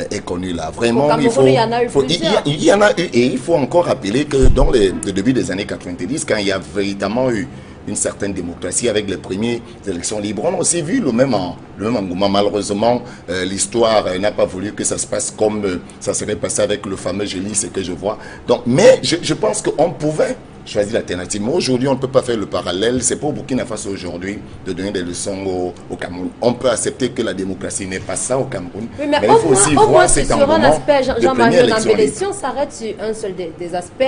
est connu là. Vraiment, il y en a eu plusieurs. Il y en a eu, et il faut encore rappeler que dans le début des années 90, quand il y a véritablement eu une certaine démocratie avec les premières élections libres, on a aussi vu le même engouement. Malheureusement, l'histoire n'a pas voulu que ça se passe comme ça serait passé avec le fameux Je lis ce que je vois. Donc, mais je pense qu'on pouvait choisir l'alternative. Mais aujourd'hui, on ne peut pas faire le parallèle. C'est pour Burkina Faso aujourd'hui de donner des leçons au Cameroun. On peut accepter que la démocratie n'est pas ça au Cameroun. Oui, mais il faut aussi voir cet engouement de première élection libre. Si on s'arrête sur un seul des aspects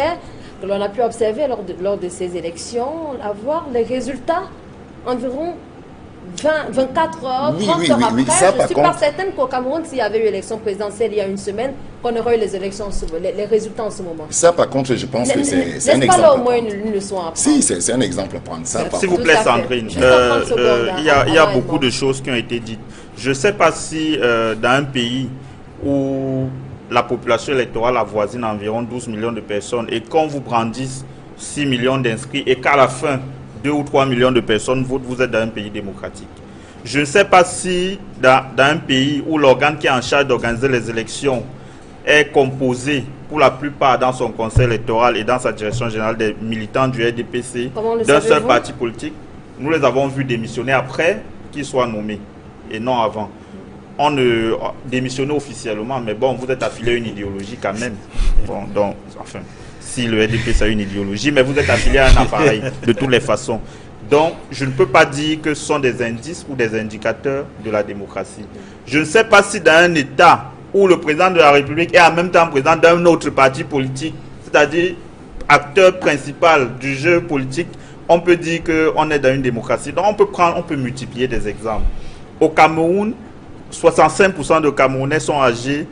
que l'on a pu observer lors de ces élections, avoir les résultats environ 24 heures, 30 heures après. Ça, je ne suis pas certaine qu'au Cameroun, s'il y avait eu élection présidentielle il y a une semaine, qu'on aurait eu les résultats en ce moment. Ça, par contre, je pense que c'est un exemple. N'est-ce pas là au moins une leçon à prendre? Si, c'est un exemple à prendre. S'il vous plaît, Sandrine, il y a beaucoup de choses qui ont été dites. Je ne sais pas si dans un pays où la population électorale avoisine environ 12 millions de personnes et qu'on vous brandisse 6 millions d'inscrits et qu'à la fin, 2 ou 3 millions de personnes votent, vous êtes dans un pays démocratique. Je ne sais pas si dans un pays où l'organe qui est en charge d'organiser les élections est composé pour la plupart dans son conseil électoral et dans sa direction générale des militants du RDPC d'un seul parti politique, nous les avons vus démissionner après qu'ils soient nommés et non avant. On ne démissionne officiellement, mais bon, vous êtes affilié à une idéologie quand même. Bon, donc, enfin, si le RDPC a une idéologie, mais vous êtes affilié à un appareil de toutes les façons. Donc, je ne peux pas dire que ce sont des indices ou des indicateurs de la démocratie. Je ne sais pas si dans un État où le président de la République est en même temps président d'un autre parti politique, c'est-à-dire acteur principal du jeu politique, on peut dire qu'on est dans une démocratie. Donc, on peut multiplier des exemples. Au Cameroun, 65% de Camerounais sont âgés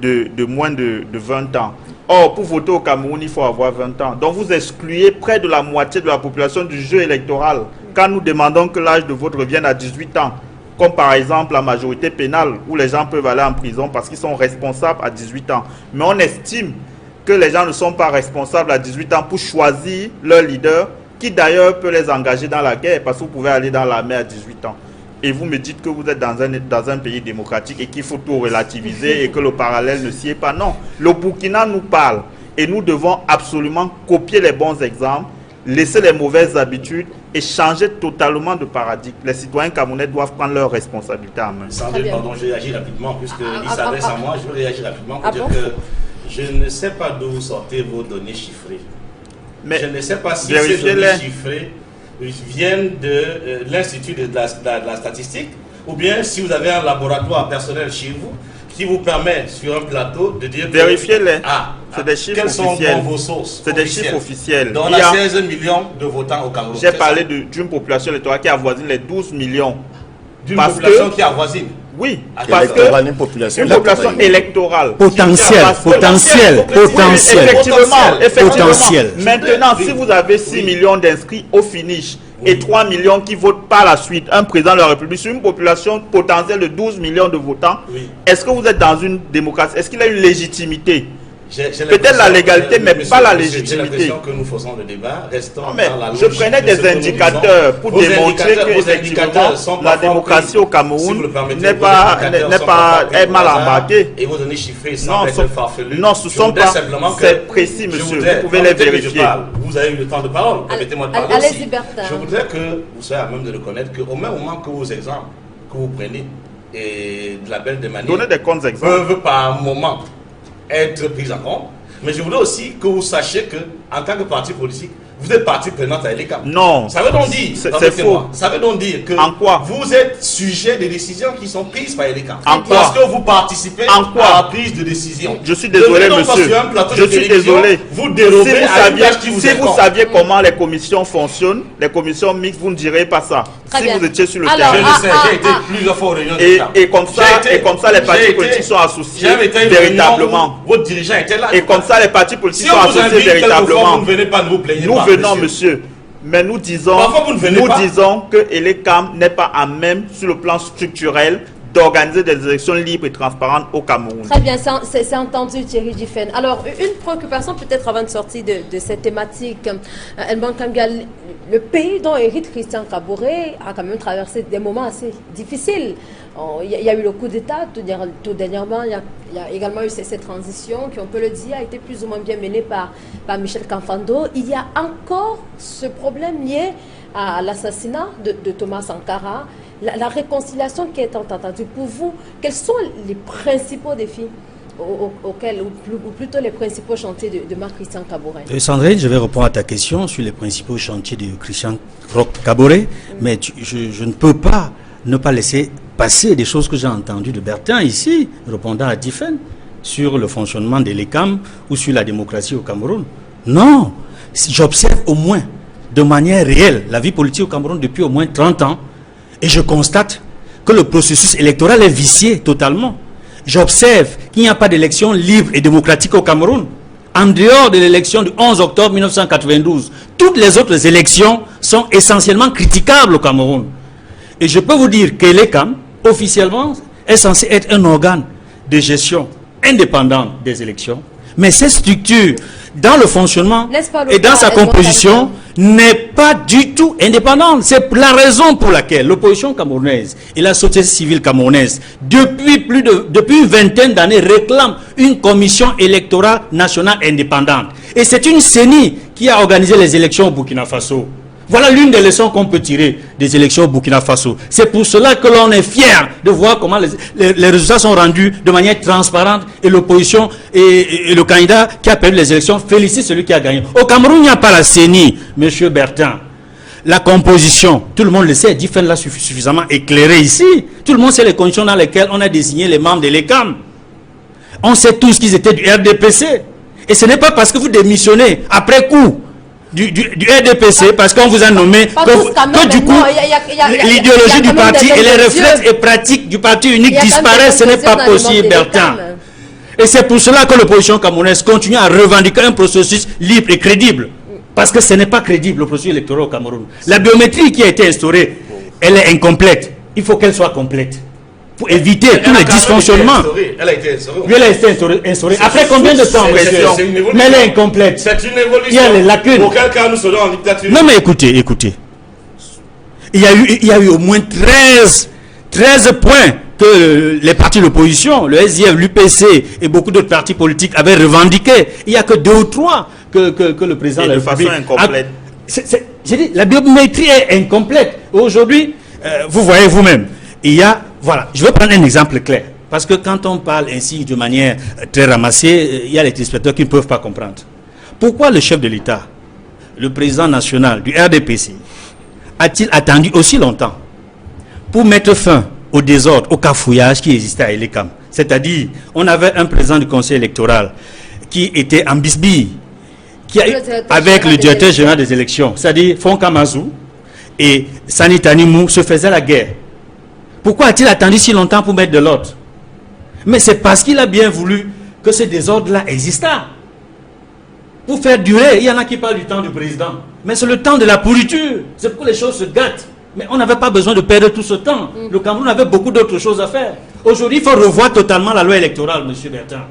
de moins de 20 ans. Or, pour voter au Cameroun, il faut avoir 20 ans. Donc, vous excluez près de la moitié de la population du jeu électoral quand nous demandons que l'âge de vote revienne à 18 ans. Comme par exemple la majorité pénale, où les gens peuvent aller en prison parce qu'ils sont responsables à 18 ans. Mais on estime que les gens ne sont pas responsables à 18 ans pour choisir leur leader, qui d'ailleurs peut les engager dans la guerre, parce que vous pouvez aller dans l'armée à 18 ans. Et vous me dites que vous êtes dans un pays démocratique et qu'il faut tout relativiser et que le parallèle ne s'y est pas. Non, le Burkina nous parle. et nous devons absolument copier les bons exemples, laisser les mauvaises habitudes et changer totalement de paradigme. Les citoyens camerounais doivent prendre leurs responsabilités en main. Sandrine, pardon, je réagis rapidement, puisqu'il s'adresse à moi, je veux réagir rapidement pour dire que je ne sais pas d'où vous sortez vos données chiffrées. Mais je ne sais pas si ces données chiffrées viennent de l'Institut de la statistique, ou bien si vous avez un laboratoire personnel chez vous qui vous permet sur un plateau de dire... Vérifiez-les. C'est des chiffres officiels. Quelles sont vos sources? C'est des chiffres officiels. Donc on a 16 millions de votants au Cameroun. J'ai parlé d'une population électorale qui avoisine les 12 millions. D'une population qui avoisine? Oui, parce que une population électorale. Potentiel. Effectivement. Maintenant, si vous avez 6 millions d'inscrits au finish et 3 millions qui votent par la suite, un président de la République, sur une population potentielle de 12 millions de votants, est-ce que vous êtes dans une démocratie? Est-ce qu'il a une légitimité? Peut-être la légalité, mais pas la légitimité. J'ai l'impression que nous faisons le débat, restons dans la logique. Je prenais des indicateurs pour démontrer que la démocratie au Cameroun n'est mal embarquée. Et vos données chiffrées semblent être farfelues. Non, ce sont pas. C'est précis, monsieur. Vous pouvez les vérifier. Vous avez eu le temps de parole. Permettez-moi de parler aussi. Bertin. Je voudrais que vous soyez à même de reconnaître qu'au même moment que vos exemples que vous prenez et de la belle de manière donnez des comptes exemples peuvent par moment être pris en compte, mais je voudrais aussi que vous sachiez que en tant que parti politique, vous êtes partie prenante à l'ECAM. Non. Ça veut donc dire, c'est faux. Ça veut donc dire que en quoi vous êtes sujet des décisions qui sont prises par l'ECAM. En quoi? Parce que vous participez à la prise de décision. Je suis désolé, monsieur. Je suis désolé. Vous dérobez si vous saviez comment les commissions fonctionnent, les commissions mixtes, vous ne direz pas ça. Si vous étiez sur le terrain. Je le sais, j'ai été plusieurs fois aux réunions de l'ECAM. Et comme ça, les partis politiques sont associés véritablement. Votre dirigeant était là. Et comme ça, les partis politiques sont associés véritablement. Vous ne venez pas nous plaigner. Venons, monsieur, mais nous disons que l'ECAM n'est pas à même, sur le plan structurel, d'organiser des élections libres et transparentes au Cameroun. Très bien, c'est entendu, Thierry Diffène. Alors, une préoccupation peut-être avant de sortir de cette thématique. Mbankangal, le pays dont hérite Christian Kaboré a quand même traversé des moments assez difficiles. Il y a eu le coup d'État tout dernièrement, il y a également eu cette transition qui, on peut le dire, a été plus ou moins bien menée par Michel Kafando. Il y a encore ce problème lié à l'assassinat de Thomas Sankara, la réconciliation qui est entendue. Pour vous, quels sont les principaux défis auxquels, ou plutôt les principaux chantiers de Marc Christian Kaboré? Sandrine, je vais répondre à ta question sur les principaux chantiers de Christian Kaboré, mais je ne peux pas ne pas laisser passer des choses que j'ai entendues de Bertin ici, répondant à Diffène, sur le fonctionnement de l'ECAM ou sur la démocratie au Cameroun. Non, j'observe au moins de manière réelle la vie politique au Cameroun depuis au moins 30 ans et je constate que le processus électoral est vicié totalement. J'observe qu'il n'y a pas d'élection libre et démocratique au Cameroun. En dehors de l'élection du 11 octobre 1992, toutes les autres élections sont essentiellement critiquables au Cameroun. Et je peux vous dire que l'ECAM, officiellement, est censé être un organe de gestion indépendant des élections. Mais cette structure, dans le fonctionnement et dans sa composition, n'est pas du tout indépendante. C'est la raison pour laquelle l'opposition camerounaise et la société civile camerounaise, depuis une vingtaine d'années, réclament une commission électorale nationale indépendante. Et c'est une CENI qui a organisé les élections au Burkina Faso. Voilà l'une des leçons qu'on peut tirer des élections au Burkina Faso. C'est pour cela que l'on est fier de voir comment les résultats sont rendus de manière transparente et l'opposition et le candidat qui a perdu les élections félicite celui qui a gagné. Au Cameroun, il n'y a pas la CENI, monsieur Bertin. La composition, tout le monde le sait, Diffène l'a suffisamment éclairé ici. Tout le monde sait les conditions dans lesquelles on a désigné les membres de l'ECAM. On sait tous qu'ils étaient du RDPC. Et ce n'est pas parce que vous démissionnez après coup du RDPC, parce qu'on vous a nommé que du coup l'idéologie du parti et les réflexes et pratiques du parti unique disparaissent. Ce n'est pas possible, Bertin. Et c'est pour cela que l'opposition camerounaise continue à revendiquer un processus libre et crédible. Parce que ce n'est pas crédible, le processus électoral au Cameroun. La biométrie qui a été instaurée, elle est incomplète. Il faut qu'elle soit complète. Pour éviter tous les dysfonctionnements. Elle a été instaurée. Oui, elle a été instaurée. Après combien de temps, monsieur? Mais elle est incomplète. C'est une évolution. Il y a les lacunes. Auquel cas nous serons en dictature. Non, mais écoutez. Il y a eu au moins 13 points que les partis d'opposition, le SDF, l'UPC et beaucoup d'autres partis politiques avaient revendiqué. Il n'y a que 2 ou 3 que le président de façon incomplète. J'ai dit, la biométrie est incomplète. Aujourd'hui, vous voyez vous-même, il y a, voilà, je vais prendre un exemple clair. Parce que quand on parle ainsi de manière très ramassée, il y a les téléspectateurs qui ne peuvent pas comprendre. Pourquoi le chef de l'État, le président national du RDPC, a-t-il attendu aussi longtemps pour mettre fin au désordre, au cafouillage qui existait à Elekam? C'est-à-dire, on avait un président du conseil électoral qui était en bisbille, avec le directeur général des élections, c'est-à-dire Fonka Mazou et Sanitani Mou se faisaient la guerre. Pourquoi a-t-il attendu si longtemps pour mettre de l'ordre? Mais c'est parce qu'il a bien voulu que ce désordre-là exista. Pour faire durer, il y en a qui parlent du temps du président. Mais c'est le temps de la pourriture. C'est pour que les choses se gâtent. Mais on n'avait pas besoin de perdre tout ce temps. Le Cameroun avait beaucoup d'autres choses à faire. Aujourd'hui, il faut revoir totalement la loi électorale, M. Bertin.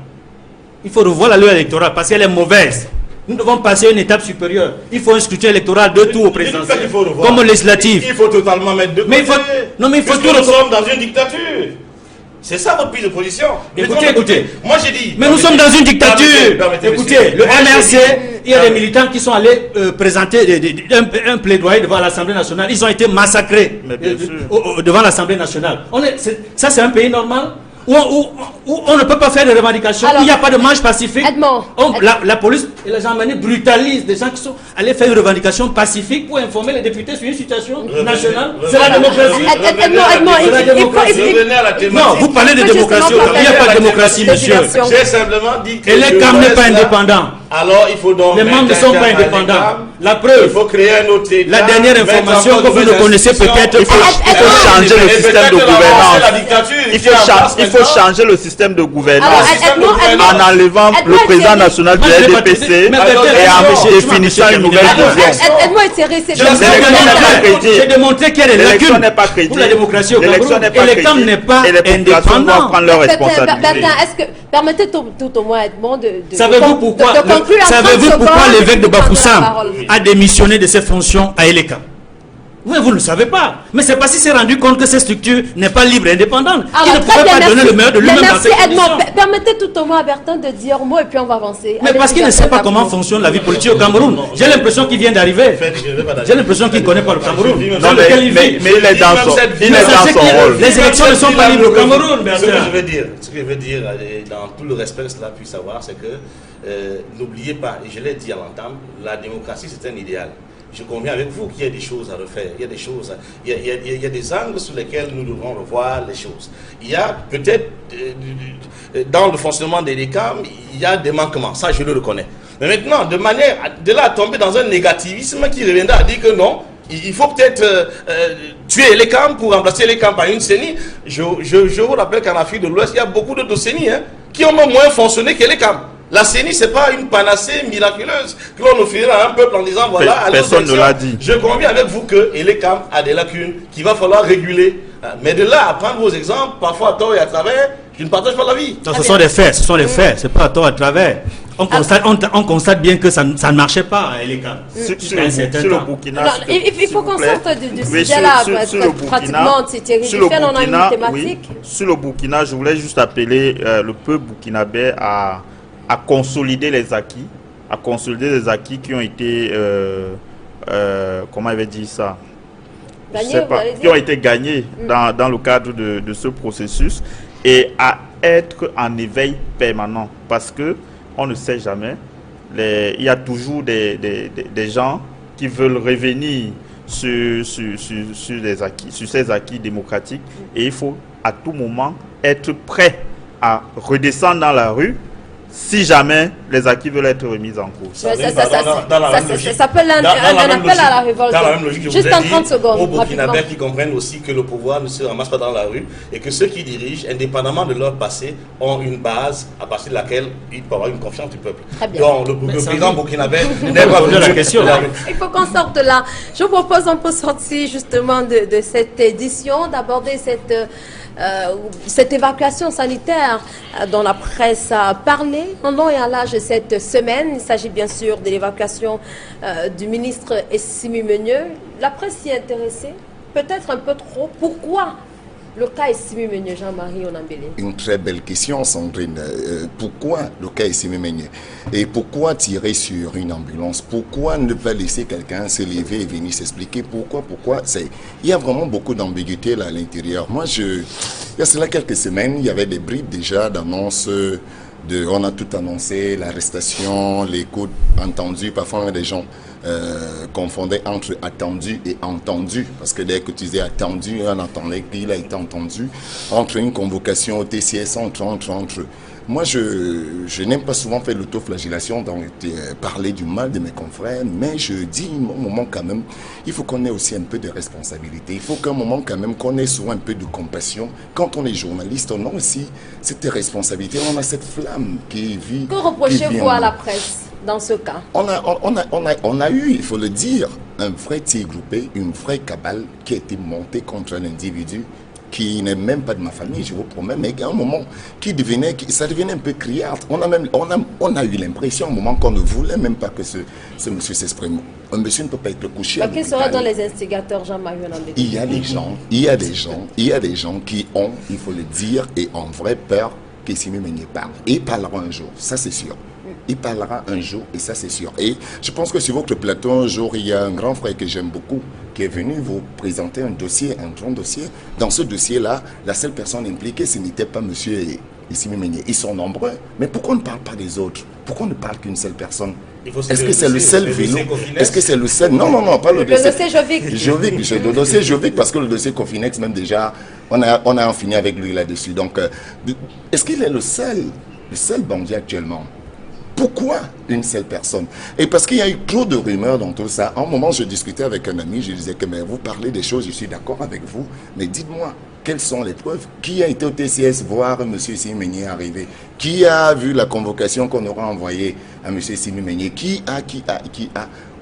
Il faut revoir la loi électorale parce qu'elle est mauvaise. Nous devons passer à une étape supérieure. Il faut un scrutin électoral de tout au présidentiel, comme au législatif. Il faut totalement mettre de côté. Mais il faut, non, mais il faut tout. Nous sommes dans une dictature. C'est ça votre prise de position. Écoutez. Moi j'ai dit. Mais nous sommes dans une dictature. Écoutez, le MRC, il y a des militants qui sont allés présenter un plaidoyer devant l'Assemblée nationale. Ils ont été massacrés devant l'Assemblée nationale. Ça, c'est un pays normal où on ne peut pas faire de revendications, où il n'y a pas de marche pacifique. La police et les gendarmerie brutalisent des gens qui sont allés faire une revendication pacifique pour informer les députés sur une situation nationale. C'est la démocratie. Non, vous parlez de démocratie. Il n'y a pas de démocratie, monsieur. J'ai simplement dit que les CAM n'est pas indépendant. Alors il faut donc. Les membres ne sont pas indépendants. La preuve. Il faut créer un autre État. La dernière information que vous ne connaissez peut-être. Il faut changer le système de gouvernance. Il faut changer le système de gouvernance en enlevant le président national du RDPC et en définissant une nouvelle vision. J'ai démontré qu'il y a des lacunes pour la démocratie au Cameroun et les CAM n'est pas indépendant. Doivent prendre leurs responsabilités. Permettez tout au moins Edmond de Savez-vous pourquoi l'évêque de Bafoussam a démissionné de ses fonctions à Elekam? Oui, vous ne le savez pas. Mais c'est parce qu'il s'est rendu compte que cette structure n'est pas libre et indépendante. Il ne pouvait pas donner le meilleur de lui-même dans ses conditions. Permettez tout au moins à Bertin de dire un mot et puis on va avancer. Mais parce qu'il ne sait pas comment fonctionne la vie politique au Cameroun. J'ai l'impression qu'il vient d'arriver. J'ai l'impression qu'il ne connaît pas le Cameroun. Mais il est dans son rôle. Les élections ne sont pas libres au Cameroun. Ce que je veux dire, dans tout le respect que cela puisse avoir, c'est que n'oubliez pas, et je l'ai dit à l'entame, la démocratie c'est un idéal. Je conviens avec vous qu'il y a des choses à refaire, il y a des choses, il y a des angles sur lesquels nous devons revoir les choses. Il y a peut-être, dans le fonctionnement des CAM, il y a des manquements, ça je le reconnais. Mais maintenant, de là à tomber dans un négativisme qui reviendra à dire que non, il faut peut-être tuer les CAM pour remplacer les CAM par une CENI. Je vous rappelle qu'en Afrique de l'Ouest, il y a beaucoup d'autres CENI qui ont moins fonctionné que les CAM. La CENI, ce n'est pas une panacée miraculeuse que l'on offrira à un peuple en disant voilà. Personne ne l'a dit. Je conviens avec vous que l'ECAM a des lacunes qu'il va falloir réguler. Mais de là à prendre vos exemples, parfois à tort et à travers, je ne partage pas l'avis. Ce sont des faits, ce n'est pas à tort à travers. On constate bien que ça ne marchait pas à l'ECAM. Sur le Burkina. Il faut qu'on sorte de ce sujet-là. Pratiquement, c'est on a une thématique. Sur le Burkina, je voulais juste appeler le peuple burkinabé à consolider les acquis, qui ont été, comment il va dire ça, qui ont été gagnés dans le cadre de ce processus, et à être en éveil permanent, parce que on ne sait jamais, il y a toujours des gens qui veulent revenir sur ces acquis démocratiques, et il faut à tout moment être prêt à redescendre dans la rue si jamais les acquis veulent être remis en cause. Ça s'appelle un appel à la révolte. Dans la même logique, juste en 30 secondes. Aux Burkinabés qui comprennent aussi que le pouvoir ne se ramasse pas dans la rue et que ceux qui dirigent, indépendamment de leur passé, ont une base à partir de laquelle ils peuvent avoir une confiance du peuple. Donc le président burkinabé n'est pas venu la question. Il faut qu'on sorte de là. Je vous propose, on peut sortir justement de cette édition, d'aborder cette évacuation sanitaire dont la presse a parlé en long et en large cette semaine. Il s'agit bien sûr de l'évacuation du ministre Essimi Meunieu. La presse s'y est intéressée, peut-être un peu trop. Pourquoi Le cas Essimi Meigné, Jean-Marie Onambélé. Une très belle question, Sandrine. Pourquoi le cas Essimi Meigné? Et pourquoi tirer sur une ambulance? Pourquoi ne pas laisser quelqu'un se lever et venir s'expliquer? Pourquoi? Il y a vraiment beaucoup d'ambiguïté là à l'intérieur. Moi, il y a cela quelques semaines, il y avait des bribes déjà d'annonces. On a tout annoncé, l'arrestation, les coups entendus. Parfois, des gens confondaient entre attendu et entendu. Parce que dès que tu disais attendu, on entendait qu'il a été entendu. Entre une convocation au TCS, entre. Moi, je n'aime pas souvent faire l'autoflagellation, donc parler du mal de mes confrères, mais je dis, au moment quand même, il faut qu'on ait aussi un peu de responsabilité. Il faut qu'à un moment quand même, qu'on ait souvent un peu de compassion. Quand on est journaliste, on a aussi cette responsabilité, on a cette flamme qui vit. Que reprochez-vous à la presse dans ce cas? On a eu, il faut le dire, un vrai tir groupé, une vraie cabale qui a été montée contre un individu qui n'est même pas de ma famille, je vous promets, mais à un moment, ça devenait un peu criard. On a eu l'impression, à un moment, qu'on ne voulait même pas que ce monsieur s'exprime. Un monsieur ne peut pas être couché. Quels seraient donc les instigateurs, Jean-Marie Onambélé? Il y a des gens qui ont, il faut le dire, et ont vraie peur qu'Essimi Meigné parle. Et il parlera un jour, ça c'est sûr. Il parlera un jour, et ça c'est sûr. Et je pense que sur votre plateau, un jour, il y a un grand frère que j'aime beaucoup qui est venu vous présenter un dossier, un grand dossier. Dans ce dossier-là, la seule personne impliquée, ce n'était pas monsieur Essimi Meigné. Ils sont nombreux. Mais pourquoi on ne parle pas des autres? Pourquoi on ne parle qu'une seule personne? Est-ce que c'est le seul vélo? Est-ce que c'est le seul? Non, pas le dossier. Le dossier Jovic. Le dossier Jovic, parce que le dossier Cofinex, même déjà, on a en fini avec lui là-dessus. Donc, est-ce qu'il est le seul bandit actuellement? Pourquoi une seule personne? Et parce qu'il y a eu trop de rumeurs dans tout ça. À un moment, je discutais avec un ami, je disais que mais vous parlez des choses, je suis d'accord avec vous, mais dites-moi, quelles sont les preuves? Qui a été au TCS voir M. Essimi Meigné arriver? Qui a vu la convocation qu'on aura envoyée à M. Essimi Meigné? Qui a?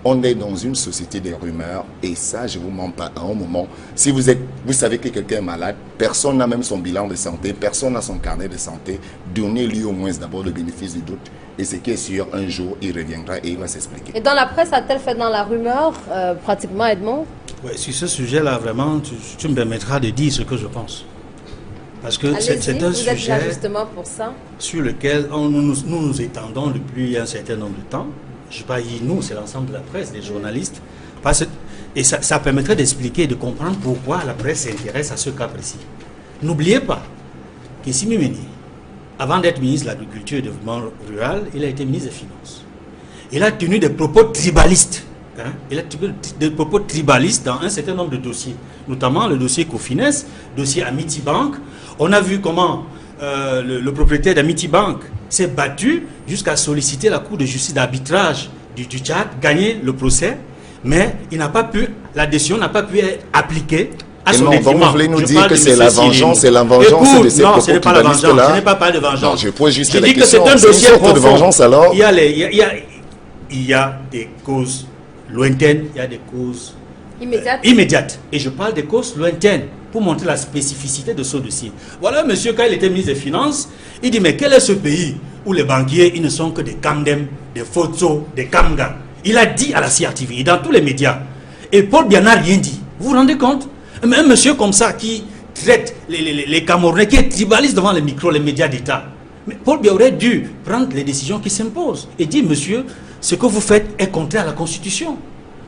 On est dans une société des rumeurs et ça, je ne vous mens pas, à un moment, si vous savez que quelqu'un est malade, personne n'a même son bilan de santé, personne n'a son carnet de santé, donnez-lui au moins d'abord le bénéfice du doute. Et ce qui est sûr, un jour, il reviendra et il va s'expliquer. Et dans la presse, a-t-elle fait dans la rumeur, pratiquement, Edmond? Oui, sur ce sujet-là, vraiment, tu me permettras de dire ce que je pense. Parce que c'est un sujet êtes là justement pour ça. Sur lequel nous nous étendons depuis un certain nombre de temps. Je ne sais pas, nous, c'est l'ensemble de la presse, des journalistes. Et ça permettrait d'expliquer et de comprendre pourquoi la presse s'intéresse à ce cas précis. N'oubliez pas qu'Essimi Meigné, avant d'être ministre de l'Agriculture et du Développement Rural, il a été ministre des Finances. Il a tenu des propos tribalistes. Il a tenu des propos tribalistes dans un certain nombre de dossiers, notamment le dossier Cofines, dossier Amity Bank. On a vu comment le propriétaire d'Amity Bank s'est battu jusqu'à solliciter la Cour de justice d'arbitrage du Tchad, gagner le procès, mais la décision n'a pas pu être appliquée à son détriment. Vous voulez nous dire que c'est la vengeance, de ces propos tribalistes là? Non, ce n'est pas la vengeance, je n'ai pas parlé de vengeance. Non, je pose juste la question. Que c'est un dossier profond. De vengeance alors? Il y a des causes lointaines, il y a des causes immédiates. Et je parle des causes lointaines pour montrer la spécificité de ce dossier. Voilà, monsieur, quand il était ministre des Finances, il dit, mais quel est ce pays où les banquiers, ils ne sont que des Kamdem, des Fotso, des Kamga? Il a dit à la CRTV et dans tous les médias. Et Paul Biya n'a rien dit. Vous vous rendez compte? Mais un monsieur comme ça qui traite les Camerounais, qui est tribaliste devant les micros, les médias d'État. Mais Paul Biya aurait dû prendre les décisions qui s'imposent et dire, monsieur, ce que vous faites est contraire à la Constitution.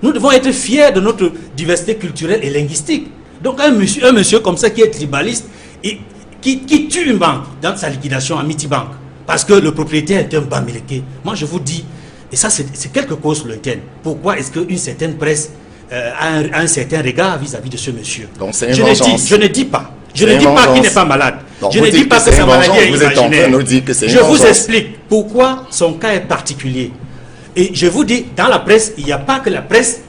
Nous devons être fiers de notre diversité culturelle et linguistique. Donc un monsieur comme ça qui est tribaliste et qui tue une banque dans sa liquidation à Amity Bank parce que le propriétaire est un Bamileke. Moi je vous dis, et ça c'est quelque cause lointaine. Pourquoi est-ce qu'une certaine presse a un certain regard vis-à-vis de ce monsieur? Donc c'est une vengeance. Je ne dis pas qu'il n'est pas malade. Donc je ne dis pas que sa maladie est imaginaire. Je vous explique pourquoi son cas est particulier. Et je vous dis, dans la presse, il n'y a pas que la presse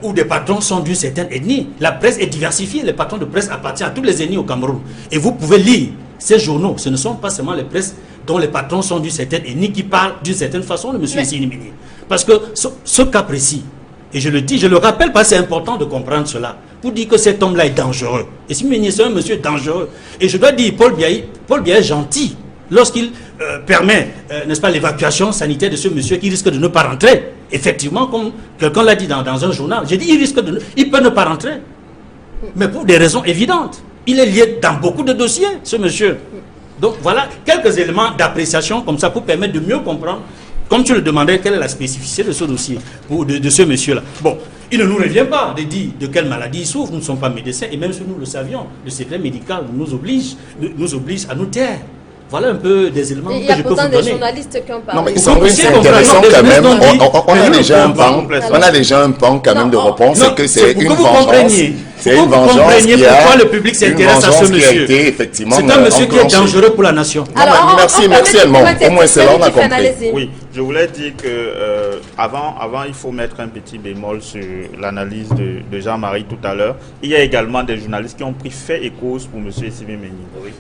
où des patrons sont d'une certaine ethnie. La presse est diversifiée. Les patrons de presse appartiennent à toutes les ethnies au Cameroun. Et vous pouvez lire ces journaux. Ce ne sont pas seulement les presses dont les patrons sont d'une certaine ethnie qui parlent d'une certaine façon de M. Essimi Meigné. Parce que ce cas précis, et je le dis, je le rappelle parce que c'est important de comprendre cela, pour dire que cet homme-là est dangereux. Essimi Meigné, c'est un monsieur dangereux. Et je dois dire, Paul Biya est gentil lorsqu'il permet, n'est-ce pas, l'évacuation sanitaire de ce monsieur qui risque de ne pas rentrer. Effectivement, comme quelqu'un l'a dit dans un journal, j'ai dit il peut ne pas rentrer. Mais pour des raisons évidentes. Il est lié dans beaucoup de dossiers, ce monsieur. Donc voilà quelques éléments d'appréciation comme ça pour permettre de mieux comprendre, comme tu le demandais, quelle est la spécificité de ce dossier, ou de ce monsieur-là. Bon, il ne nous revient pas de dire de quelle maladie il souffre, nous ne sommes pas médecins, et même si nous le savions, le secret médical nous oblige à nous taire. Voilà un peu des éléments que je peux vous donner. Il y a pourtant des journalistes qui ont parlé. Non, mais c'est intéressant quand même. On a déjà un pan quand même de réponse. C'est que c'est une vengeance. C'est une vengeance qui a... pourquoi le public s'intéresse à ce monsieur. C'est un monsieur qui est dangereux pour la nation. Alors, merci Edmond. Au moins, c'est là on a compris. Oui, je voulais dire que avant, il faut mettre un petit bémol sur l'analyse de Jean-Marie tout à l'heure. Il y a également des journalistes qui ont pris fait et cause pour M. Simi Menyi.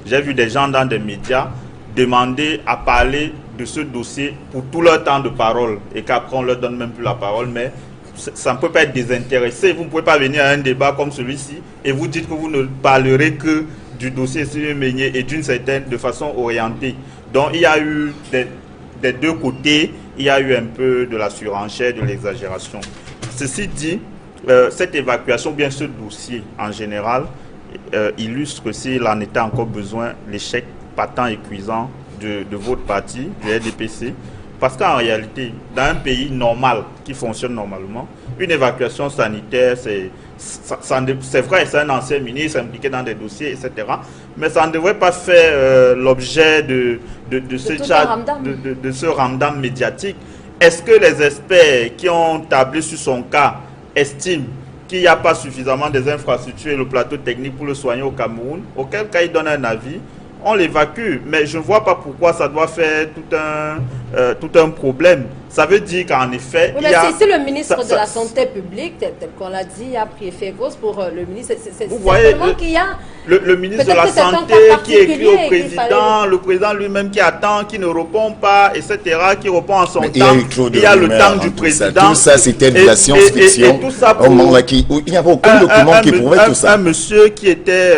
J'ai vu des gens dans des médias demander à parler de ce dossier pour tout leur temps de parole et qu'après on leur donne même plus la parole, mais ça ne peut pas être désintéressé. Vous ne pouvez pas venir à un débat comme celui-ci et vous dites que vous ne parlerez que du dossier Simi Menyi et de façon orientée. Donc il y a eu des deux côtés, il y a eu un peu de la surenchère, de l'exagération. Ceci dit, cette évacuation, bien ce dossier en général, illustre, s'il en était encore besoin, l'échec patent et cuisant de votre parti, le RDPC, parce qu'en réalité, dans un pays normal, qui fonctionne normalement, une évacuation sanitaire, c'est vrai, c'est un ancien ministre impliqué dans des dossiers, etc., mais ça ne devrait pas faire l'objet de ce ramdam médiatique. Est-ce que les experts qui ont tablé sur son cas estiment qu'il n'y a pas suffisamment des infrastructures et le plateau technique pour le soigner au Cameroun? Auquel cas, ils donnent un avis. On l'évacue, mais je ne vois pas pourquoi ça doit faire tout un problème. Ça veut dire qu'en effet... Oui, mais si le ministre de la Santé publique, tel qu'on l'a dit, a pris effet cause pour le ministre, c'est certainement qu'il y a... Le ministre de la Santé qui écrit au président, le président lui-même qui attend, qui ne répond pas, etc., qui répond en son temps. Il y a le temps du président. Tout ça, c'était de la science-fiction. Au moment où il n'y avait aucun document qui prouvait tout ça. Un monsieur qui était...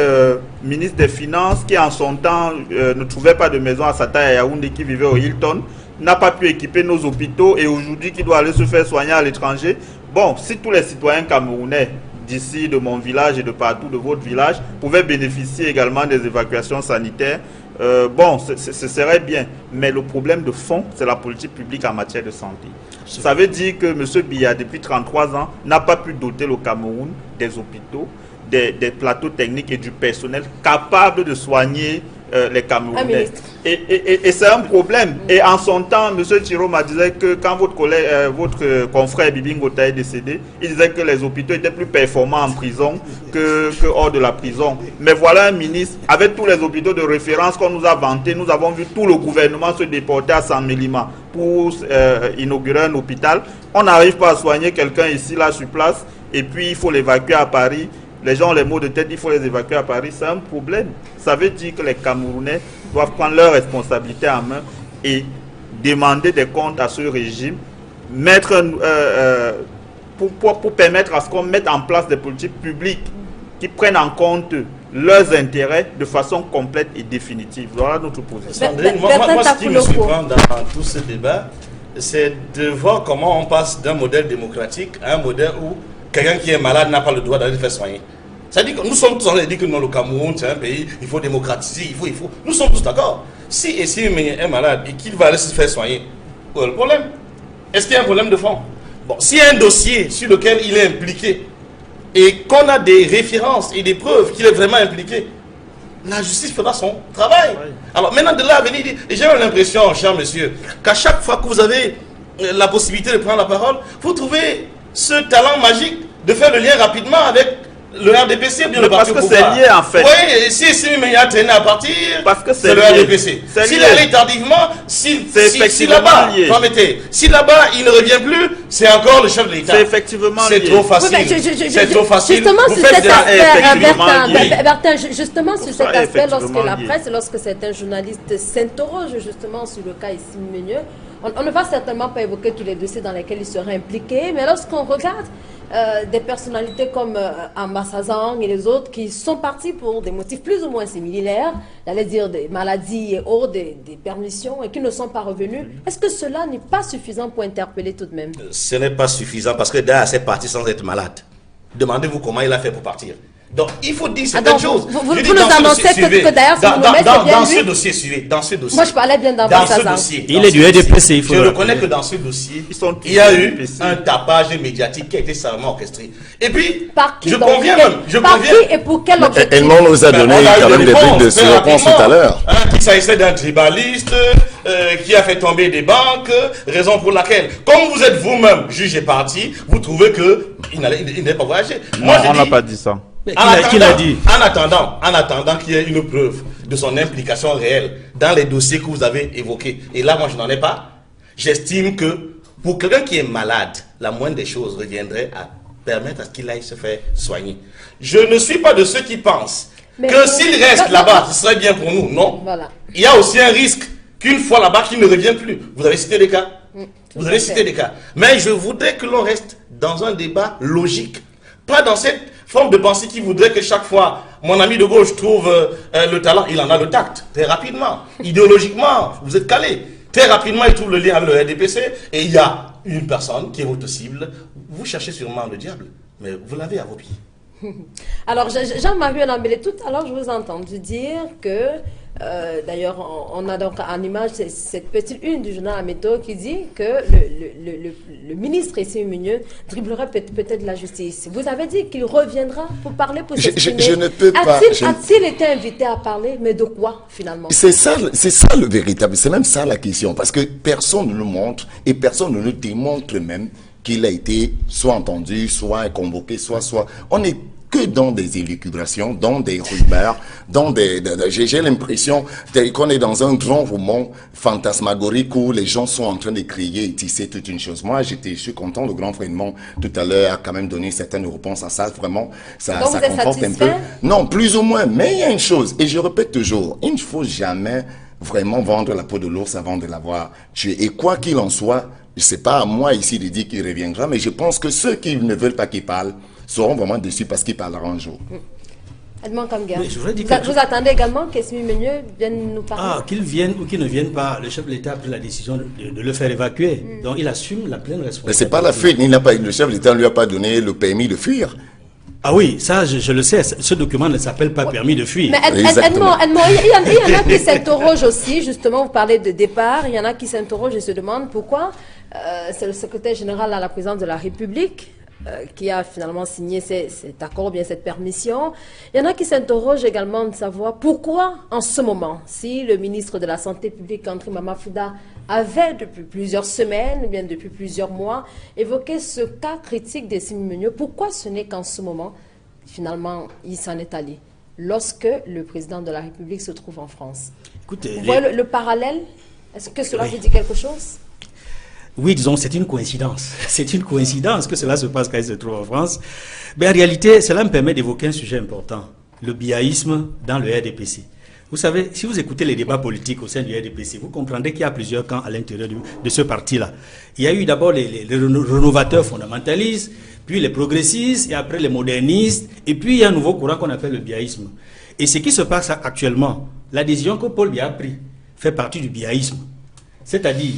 ministre des Finances, qui en son temps ne trouvait pas de maison à Sata et à Yaoundé, qui vivait au Hilton, n'a pas pu équiper nos hôpitaux et aujourd'hui qui doit aller se faire soigner à l'étranger. Bon, si tous les citoyens camerounais d'ici, de mon village et de partout, de votre village, pouvaient bénéficier également des évacuations sanitaires, bon, ce serait bien. Mais le problème de fond, c'est la politique publique en matière de santé. Ça veut dire que M. Biya, depuis 33 ans, n'a pas pu doter le Cameroun des hôpitaux, des plateaux techniques et du personnel capable de soigner les Camerounais. Et c'est un problème. Et en son temps, M. Thiro m'a dit que quand votre confrère Bibi Ngota est décédé, il disait que les hôpitaux étaient plus performants en prison que hors de la prison. Mais voilà un ministre, avec tous les hôpitaux de référence qu'on nous a vantés, nous avons vu tout le gouvernement se déporter à San Mélima pour inaugurer un hôpital. On n'arrive pas à soigner quelqu'un ici, là, sur place, et puis il faut l'évacuer à Paris. Les gens ont les mots de tête, il faut les évacuer à Paris. C'est un problème. Ça veut dire que les Camerounais doivent prendre leurs responsabilités en main et demander des comptes à ce régime, pour permettre à ce qu'on mette en place des politiques publiques qui prennent en compte leurs intérêts de façon complète et définitive. Voilà notre position. Moi, ce qui me surprend dans tout ce débat, c'est de voir comment on passe d'un modèle démocratique à un modèle où quelqu'un qui est malade n'a pas le droit d'aller faire soigner. C'est-à-dire que nous sommes tous en train de dire que non, le Cameroun, c'est un pays, il faut démocratiser, il faut. Nous sommes tous d'accord. Si est malade et qu'il va aller se faire soigner, où est le problème? Est-ce qu'il y a un problème de fond? Bon, s'il y a un dossier sur lequel il est impliqué et qu'on a des références et des preuves qu'il est vraiment impliqué, la justice fera son travail. Alors maintenant, de là à venir dire, et j'ai l'impression, cher monsieur, qu'à chaque fois que vous avez la possibilité de prendre la parole, vous trouvez ce talent magique de faire le lien rapidement avec le RDPC, bien le parti parce que c'est lié en fait. Oui, si Simi a traîné à partir, parce que c'est le RDPC. S'il allait tardivement, si là-bas, si là-bas il ne revient plus, c'est encore le chef de l'État. C'est effectivement lié. C'est trop facile. C'est trop facile. Justement sur cet aspect, Bertin, justement sur cet aspect, lorsque certains journalistes s'interrogent justement sur le cas ici Menyi, on ne va certainement pas évoquer tous les dossiers dans lesquels il serait impliqué, mais lorsqu'on regarde des personnalités comme Ambassadang et les autres qui sont partis pour des motifs plus ou moins similaires, j'allais dire des maladies et autres, des permissions, et qui ne sont pas revenus, est-ce que cela n'est pas suffisant pour interpeller tout de même? Ce n'est pas suffisant parce que Daya s'est parti sans être malade. Demandez-vous comment il a fait pour partir. Donc, il faut dire certaines choses. Vous nous annoncez que d'ailleurs, si vous nous mettez bien dans ce dossier, suivez, dans ce dossier. Moi, je parlais bien dans ce dossier. Il est du RDPC, il faut je reconnais que dans ce dossier, il y a eu un tapage médiatique qui a été savamment orchestré. Et puis, par qui, je conviens même. Par qui et pour quel objectif? Edmond nous a donné quand même des trucs de réponse tout à l'heure. Qu'il s'agissait d'un tribaliste qui a fait tomber des banques, raison pour laquelle, comme vous êtes vous-même juge et parti, vous trouvez qu'il n'allait pas voyager. Moi, on n'a pas dit ça. Qui l'a dit? En attendant qu'il y ait une preuve de son implication réelle dans les dossiers que vous avez évoqués, et là, moi, je n'en ai pas, j'estime que pour quelqu'un qui est malade, la moindre des choses reviendrait à permettre à ce qu'il aille se faire soigner. Je ne suis pas de ceux qui pensent que s'il reste là-bas, ce serait bien pour nous. Non. Voilà. Il y a aussi un risque qu'une fois là-bas, qu'il ne revienne plus. Vous avez cité des cas. Vous avez cité des cas. Mais je voudrais que l'on reste dans un débat logique. Pas dans cette forme de pensée qui voudrait que chaque fois, mon ami de gauche trouve le talent, il en a le tact, très rapidement. Idéologiquement, vous êtes calé. Très rapidement, il trouve le lien avec le RDPC et il y a une personne qui est votre cible. Vous cherchez sûrement le diable, mais vous l'avez à vos pieds. Alors, Jean-Marie Lambélé, tout à l'heure, je vous ai entendu dire que, d'ailleurs, on a donc en image cette petite une du journal La Méthode qui dit que le ministre Essime Migneux dribblerait peut-être la justice. Vous avez dit qu'il reviendra pour parler, pour s'exprimer. Je ne peux pas. A-t-il été invité à parler, mais de quoi, finalement? C'est ça le véritable, c'est même ça la question, parce que personne ne nous montre et personne ne nous démontre même qu'il a été soit entendu, soit convoqué, soit. On n'est que dans des élucubrations, dans des rumeurs, dans j'ai l'impression qu'on est dans un grand roman fantasmagorique où les gens sont en train de crier et tisser toute une chose. Moi, je suis content, le grand frère tout à l'heure a quand même donné certaines réponses à ça, vraiment, ça conforte un peu. Non, plus ou moins, mais il y a une chose, et je répète toujours, il ne faut jamais vraiment vendre la peau de l'ours avant de l'avoir tué. Et quoi qu'il en soit, c'est pas à moi ici de dire qu'il reviendra, mais je pense que ceux qui ne veulent pas qu'il parle seront vraiment déçus parce qu'il parlera un jour. Edmond Kamgar, vous attendez également qu'Essime Migneux vienne nous parler? Ah, qu'il vienne ou qu'il ne vienne pas, le chef de l'État a pris la décision de le faire évacuer. Donc il assume la pleine responsabilité. Mais c'est pas la fuite, le chef de l'État ne lui a pas donné le permis de fuir. Ah oui, ça je le sais, ce document ne s'appelle pas permis de fuir. Mais Edmond, il y en a qui s'interrogent aussi, justement, vous parlez de départ, il y en a qui s'interrogent et se demandent pourquoi c'est le secrétaire général à la présidence de la République qui a finalement signé cet accord, bien cette permission. Il y en a qui s'interrogent également de savoir pourquoi, en ce moment, si le ministre de la Santé publique, André Mamafouda, avait depuis plusieurs semaines, bien depuis plusieurs mois, évoqué ce cas critique d'Essime Migneux, pourquoi ce n'est qu'en ce moment, finalement, il s'en est allé, lorsque le président de la République se trouve en France? Écoutez, vous voyez le parallèle? Est-ce que cela vous dit quelque chose? Oui, disons, c'est une coïncidence. C'est une coïncidence que cela se passe quand il se trouve en France. Mais en réalité, cela me permet d'évoquer un sujet important, le biaïsme dans le RDPC. Vous savez, si vous écoutez les débats politiques au sein du RDPC, vous comprendrez qu'il y a plusieurs camps à l'intérieur de ce parti-là. Il y a eu d'abord les rénovateurs fondamentalistes, puis les progressistes, et après les modernistes, et puis il y a un nouveau courant qu'on appelle le biaïsme. Et ce qui se passe actuellement, la décision que Paul Biya a prise fait partie du biaïsme. C'est-à-dire,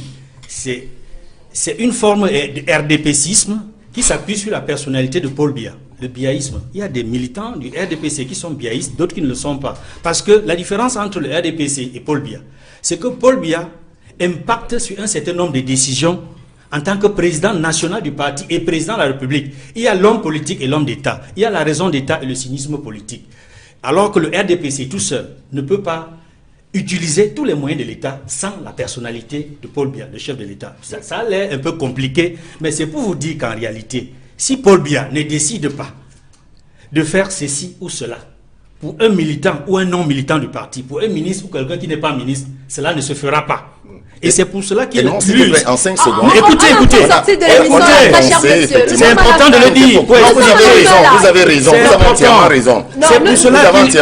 c'est une forme de RDPCisme qui s'appuie sur la personnalité de Paul Biya. Le biaïsme. Il y a des militants du RDPC qui sont biaïstes, d'autres qui ne le sont pas. Parce que la différence entre le RDPC et Paul Biya, c'est que Paul Biya impacte sur un certain nombre de décisions en tant que président national du parti et président de la République. Il y a l'homme politique et l'homme d'État. Il y a la raison d'État et le cynisme politique. Alors que le RDPC tout seul ne peut pas utiliser tous les moyens de l'État sans la personnalité de Paul Biya, le chef de l'État. Ça a l'air un peu compliqué, mais c'est pour vous dire qu'en réalité, si Paul Biya ne décide pas de faire ceci ou cela, pour un militant ou un non-militant du parti, pour un ministre ou quelqu'un qui n'est pas ministre, cela ne se fera pas. Et c'est pour cela qu'il en 5 secondes. Écoutez. C'est important de le dire. Vous avez raison. Vous avez entièrement raison. C'est pour cela qu'il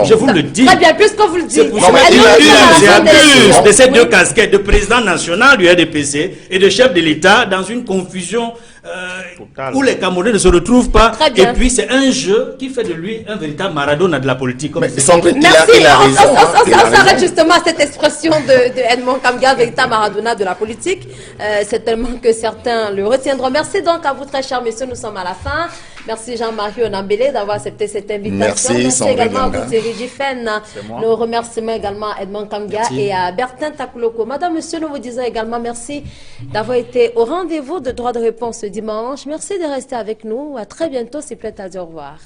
je vous le dis. Très bien, puisque vous le dites. Il abuse de ces deux casquettes de président national du RDPC et de chef de l'État dans une confusion où les Camerounais ne se retrouvent pas. Très bien. Et puis c'est un jeu qui fait de lui un véritable Maradona de la politique. Comme Mais Sandrine, Merci. il a raison. On s'arrête justement à cette expression de Edmond Kamga, véritable Maradona de la politique. C'est tellement que certains le retiendront. Merci donc à vous, très chers messieurs. Nous sommes à la fin. Merci Jean-Marie Onambélé d'avoir accepté cette invitation. Merci également Sandrine à vous, Thierry Giffen. Nous remercions également à Edmond Kamga et à Bertin Takuloko. Madame, monsieur, nous vous disons également merci d'avoir été au rendez-vous de droit de réponse ce dimanche. Merci de rester avec nous. À très bientôt. C'est plaît à dire au revoir.